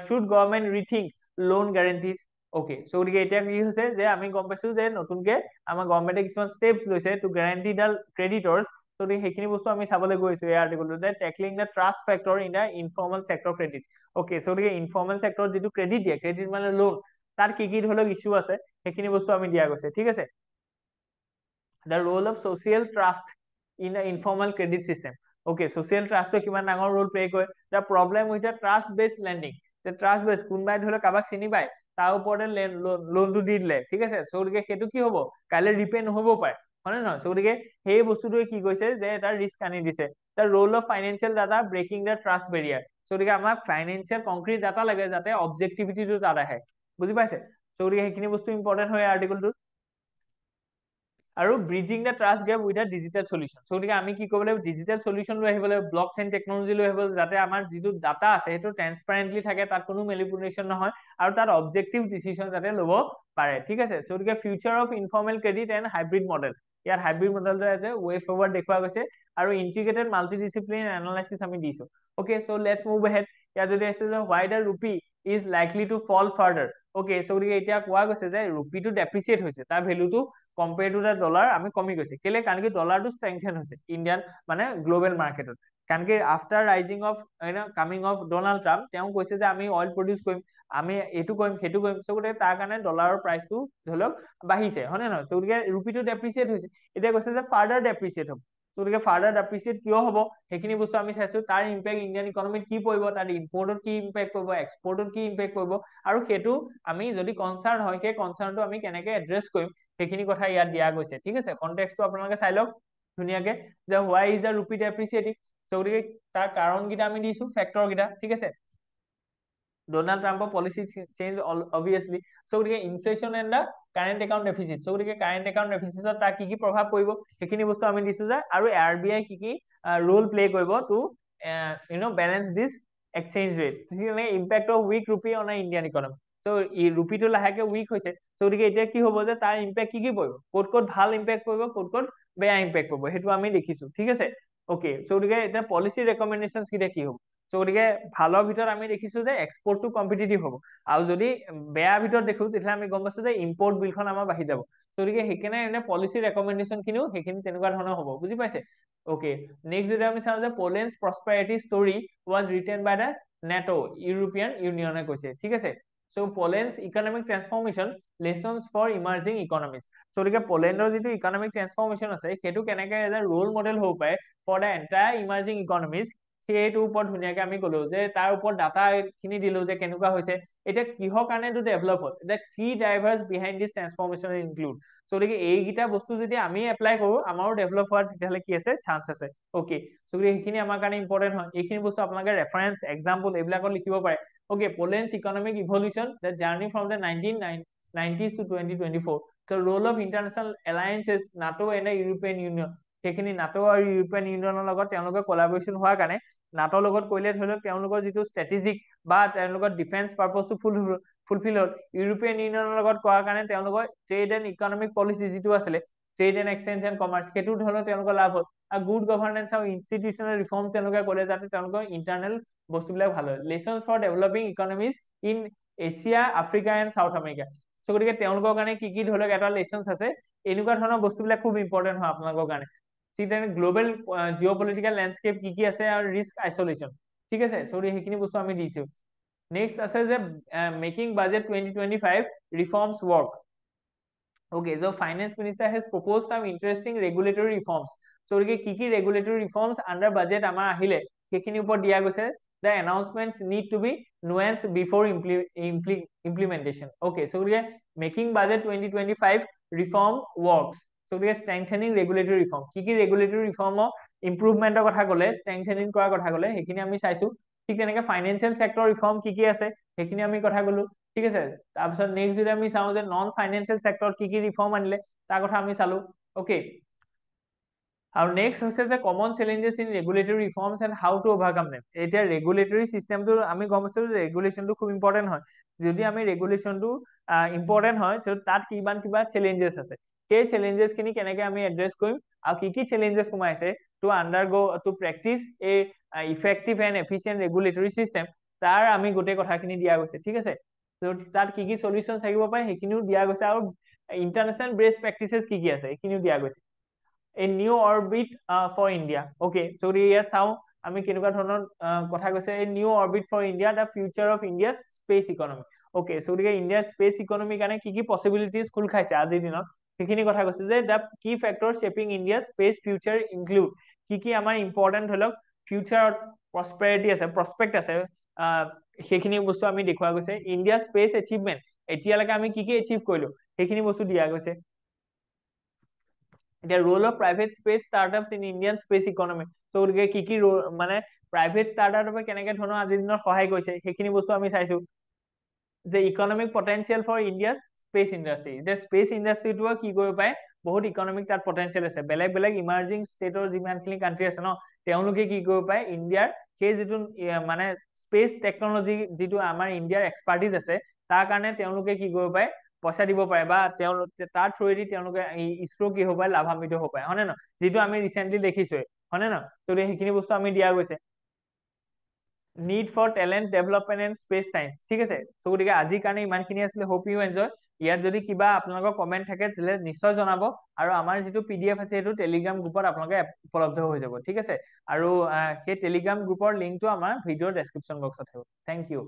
should government rethink loan guarantees okay so গতিকে এতিয়া কি হৈছে যে আমি গম পাইছো যে নতুনকে আমাৰ গভৰ্নমেন্টে কিছুমান ষ্টেপছ লৈছে to guarantee the creditors so সেইখিনি বস্তু আমি চাবলৈ গৈছো এই আৰ্টিকলটো যে tackling the trust factor in the informal sector credit okay so গতিকে ইনফৰ্মেল সেক্টৰ যিটো ক্ৰেডিট দিয়ে ক্ৰেডিট মানে লোন তাৰ কি ধৰি লওক ইস্যু আছে সেইখিনি বস্তু আমি দিয়া গৈছে ঠিক আছে the role of social trust in the informal credit system okay social trust কিমান ডাঙৰ ৰোল প্লে কৰে the problem with the trust based lending the trust based কোনবাই ধৰি লওক কাবাক চিনি পায় তাৰ ওপৰতে লোনটো দি দিলে ঠিক আছে সো গতিকে সেইটো কি হ'ব কাইলে ৰিপে নহবও পাৰে হয় নহয় সো গতিকে সেই বস্তুটোৱে কি কৈছে যে এটা ৰিস্ক আনি দিছে the role of financial data breaking the trust barrier so গতিকে আমাক ফাইনেন্সিয়েল কংক্ৰিট ডাটা লাগে যাতে অবজেক্টিভিটিটো তাত আহে বুজি পাইছে সো গতিকে সেইখিনি বস্তু ইম্পৰ্টেন্ট হয় আৰ্টিকলটোত আৰু bridging the trust gap with a digital solution so গতিকে আমি কি কৰিব লাগিব ডিজিটেল সলিউশন লৈ আহিব লাগিব ব্লক চেইন টেকনলজি লৈ আহিব যাতে আমাৰ যিটো ডাটা আছে সেইটো ট্ৰান্সপাৰেন্টলি থাকে তাত কোনো মেনিপুলেশ্যন নহয় আৰু তাত অবজেক্টিভ ডিসিশন যাতে ল'ব পাৰে ঠিক আছে সো গতিকে future of informal credit and hybrid model ইয়াত হাইব্ৰিড মডেলটো আছে ৱে ফৰৱাৰ্ড দেখুওৱা গৈছে আৰু ইন্টিগ্ৰেটেড মাল্টিডিসিপ্লিন এনালাইসিস আমি দিছো okay so let's move ahead ইয়াত যদি আছে যে why the rupee is likely to fall further okay so গতিকে এতিয়া কোৱা গৈছে যে ৰুপিটো ডেপ্ৰিচিয়েট হৈছে তাৰ ভ্যালুটো কম্পেয়াৰ টু দা ডলাৰ আমি কমি গৈছে কেলে কাৰণ কি ডলাৰটো ষ্ট্ৰেংথেন হৈছে ইণ্ডিয়ান মানে গ্লোবেল মাৰ্কেটত কাৰণ কি after rising of coming of Donald Trump তেওঁ কৈছে যে আমি অইল প্ৰডিউচ কৰিম আমি এইটো কৰিম সেইটো কৰিম সো গতিকে তাৰ কাৰণে ডলাৰৰ প্ৰাইচটো ধৰি লওক বাঢ়িছে হয় নে নহয় সো গতিকে ৰুপিটো ডেপ্ৰিচিয়েট হৈছে এতিয়া কৈছে যে ফাৰ্ডাৰ ডেপ্ৰিচিয়েট হ'ব গতিকে ফাৰ্ডাৰ ডেপ্ৰিচিয়েট কিয় হ'ব সেইখিনি বস্তু আমি চাইছো তাৰ ইম্পেক্ট ইণ্ডিয়ান ইকনমিত কি পৰিব তাৰ ইম্পৰ্টত কি ইম্পেক্ট পৰিব এক্সপৰ্টত কি ইম্পেক্ট পৰিব আৰু সেইটো আমি যদি কনচাৰ্ন হয় সেই কনচাৰ্নটো আমি কেনেকে এড্ৰেছ কৰিম সেইখিনি কথা ইয়াত দিয়া গৈছে ঠিক আছে কনটেক্সটটো আপোনালোকে চাই লওক ধুনীয়াকে যে why is the rupee depreciating so গতিকে তাৰ কাৰণ কিটা আমি দিছো ফেক্টৰ কিটা ঠিক আছে ডোনাল্ড ট্ৰাম্পৰ পলিসি চেঞ্জ অবভিয়াসলি সো গতিকে inflation and the current account deficit so গতিকে কাৰেন্ট একাউন্ট ডেফিসিটত তাৰ কি প্ৰভাৱ পৰিব সেইখিনি বস্তু আমি দিছো যে আৰু RBI কি ৰোল প্লে কৰিব to balance this exchange rate মানে impact of weak rupee on Indian economy so ৰুপিটো লাহেকে উইক হৈছে সো গতিকে এতিয়া কি হ'ব যে তাৰ ইম্পেক্ট কি পৰিব ক'ত ভাল ইম্পেক্ট পৰিব ক'ত বেয়া ইম্পেক্ট পৰিব সেইটো আমি দেখিছো ঠিক আছে ওকে সো গতিকে এতিয়া পলিসি ৰেকমেন্ডেশনস কিটা কি হ'ব সো গতিকে ভালৰ ভিতৰত আমি দেখিছো যে এক্সপোৰ্টটো কম্পিটিটিভ হ'ব আৰু যদি বেয়া ভিতৰত দেখো তেতিয়া আমি গম পাইছো যে ইম্পোৰ্ট বিলখন আমাৰ বাঢ়ি যাব সো গতিকে সেইকাৰণে পলিসি ৰেকমেন্ডেশন খিনিও সেইখিনি তেনেকুৱা ধৰণৰ হ'ব বুজি পাইছে ওকে নেক্সট যদি আমি চাওঁ যে Poland's prosperity story was written by the NATO European ইউনিয়নে কৈছে ঠিক আছে so Poland's economic transformation lessons for emerging economies so গতিকে পোলেণ্ডৰ যিটো ইকনমিক ট্ৰান্সফৰমেশন আছে সেইটো কেনেকে এজ এ ৰোল মডেল হ'ব পাৰে for the entire emerging economies সেইটোৰ ওপৰত ধুনীয়াকে আমি কলো যে তাৰ ওপৰত ডাটা খিনি দিলো যে কেনেকুৱা হৈছে এতিয়া কিহৰ কাৰণে এইটো ডেভেলপ হ'ল এতিয়া কি ড্ৰাইভাৰ্স বিহাইণ্ড দিছ ট্ৰান্সফৰমেশন ইনক্লুড সো গতিকে এইকেইটা বস্তু যদি আমি এপ্লাই কৰো আমাৰো ডেভেলপ হোৱাৰ তেতিয়াহ'লে কি আছে চান্স আছে ওকে সো গতিকে সেইখিনি আমাৰ কাৰণে ইম্পৰ্টেন্ট হয় এইখিনি বস্তু আপোনালোকে ৰেফাৰেন্স এক্সাম্পল এইবিলাকত লিখিব পাৰে okay Poland's economic evolution the journey from the 1990s to 2024 the role of international alliances NATO and the European Union সেইখিনি নাটো আৰু ইউৰোপিয়ান ইউনিয়নৰ লগত তেওঁলোকে কোলাবৰেচন হোৱাৰ কাৰণে নাটোৰ লগত কৰিলে ধৰি লওক তেওঁলোকৰ যিটো ষ্ট্ৰেটেজিক বা তেওঁলোকৰ ডিফেন্স পাৰপজটো ফুলফিল হ'ল ইউৰোপিয়ান ইউনিয়নৰ লগত কৰাৰ কাৰণে তেওঁলোকৰ ট্ৰেড এণ্ড ইকনমিক পলিচি যিটো আছিলে trade and exchange and commerce সেইটো ধৰণৰ তেওঁলোকৰ লাভ হ'ল আৰু গুড গভৰ্নেন্স আৰু ইনষ্টিটিউচনেল ৰিফৰ্ম তেওঁলোকে কৰে যাতে তেওঁলোকৰ ইণ্টাৰনেল বস্তুবিলাক ভাল হয় lessons for developing economies in Asia Africa and South America so গতিকে তেওঁলোকৰ কাৰণে কি ধৰি লওক এটা লেসনস আছে এনেকুৱা ধৰণৰ বস্তুবিলাক খুব ইম্পৰ্টেন্ট হয় আপোনালোকৰ কাৰণে ঠিক তেনে গ্লোবেল জিঅ'পলিটিকেল ল্যান্ডস্কেপ কি আছে আৰু ৰিস্ক আইসোলেশন ঠিক আছে সো সেইখিনি বস্তু আমি দিছো নেক্সট আছে যে making budget 2025 reforms work okay so finance minister has proposed some interesting regulatory reforms so কি regulatory reforms under budget আমাৰ আহিলে সেইখিনি ওপৰত দিয়া গৈছে the announcements need to be nuance before implementation. Okay, so we are making budget 2025 reform works. So we are strengthening regulatory reform. Kiki regulatory reform improvement of কথা কলে strengthening কৰাৰ কথা কলে হেখিনি আমি চাইছো ঠিক তেনেকে ফাইনান্সিয়াল সেক্টৰ ৰিফৰ্ম কি কি আছে হেখিনি আমি কথা কলো ঠিক আছে তাৰপিছত নেক্সট যদি আমি চাও যে নন ফাইনান্সিয়াল সেক্টৰ কি কি ৰিফৰ্ম আনিলে তাৰ কথা আমি চালো ওকে আৰু নেক্সট হৈছে যে common challenges in regulatory reforms and how to overcome them এতিয়া ৰেগুলেটৰী সিস্টেমটো আমি গম পাইছো যে ৰেগুলেশনটো খুব ইম্পৰ্টেন্ট হয় যদি আমি ৰেগুলেশনটো ইম্পৰ্টেন্ট হয় তো তাত কিবা চ্যালেঞ্জেস আছে সেই চ্যালেঞ্জেস খিনি কেনেকে আমি এড্ৰেছ কৰিম আৰু কি চ্যালেঞ্জেস সোমাইছে to undergo to practice a effective and efficient regulatory system তাৰ আমি গোটেই কথাখিনি দিয়া গৈছে ঠিক আছে তো তাত কি সলিউশন থাকিব পাৰে হেকিনিও দিয়া গৈছে আৰু ইন্টাৰনেশনাল বেস্ট প্ৰেক্টিসেস কি আছে হেকিনিও দিয়া গৈছে a new orbit for India. Okay, so ইয়াত চাও আমি কেনেকুৱা ধৰণৰ কথা কৈছে a new orbit for India, the future of India's space economy. Okay, so India's space economy কাৰণে কি possibilities খোল খাইছে আজিৰ দিনত সেইখিনি কথা কৈছে যে the key factors shaping India's space future include কি আমাৰ important ধৰক future prosperity আছে prospect আছে সেইখিনি বস্তু আমি দেখুৱা গৈছে India's space achievement এতিয়ালৈকে আমি কি achieve কৰিলো সেইখিনি বস্তু দিয়া গৈছে the role of private space startups in Indian space economy so কি মানে private startup কেনেকে ধৰণৰ আজিৰ দিনৰ সহায় কৰিছে সেইখিনি বস্তু আমি চাইছো the economic potential for India's space industry the space industry টো কি কৰিব পাৰে বহুত ইকোনমিক তাত পটেনশিয়াল আছে বেলেগ ইমাৰ্জিং ষ্টেটৰ যিমানখিনি কান্ট্ৰি আছে ন তেওঁলোকে কি কৰিব পাৰে ইণ্ডিয়াৰ সেই যিটো মানে স্পেচ টেকনলজি যিটো আমাৰ ইণ্ডিয়াৰ এক্সপাৰ্টিজ আছে তাৰ কাৰণে তেওঁলোকে কি কৰিব পাৰে পইচা দিব পাৰে বা তাৰ থ্ৰুৱেদি তেওঁলোকে ইছৰো কি হ'ব পাৰে লাভান্বিত হ'ব পাৰে হয়নে ন যিটো আমি ৰিসেন্টলি দেখিছো হয়নে ন তো সেইখিনি বস্তু আমি দিয়া গৈছে need for talent development and space science ঠিক আছে সো গতিকে আজিৰ কাৰণে ইমানখিনি আছিল হোপ ইউ এনজয় ইয়াত যদি কিবা আপোনালোকৰ কমেন্ট থাকে তেলে নিশ্চয় জনাব আৰু আমাৰ যিটো পিডিএফ আছে সেইটো টেলিগ্ৰাম গ্ৰুপত আপোনালোকে উপলব্ধ হৈ যাব ঠিক আছে আৰু সেই টেলিগ্ৰাম গ্ৰুপৰ লিংকটো আমাৰ ভিডিওৰ ডেসক্ৰিপচন বক্সত থাকিব থ্যাংক ইউ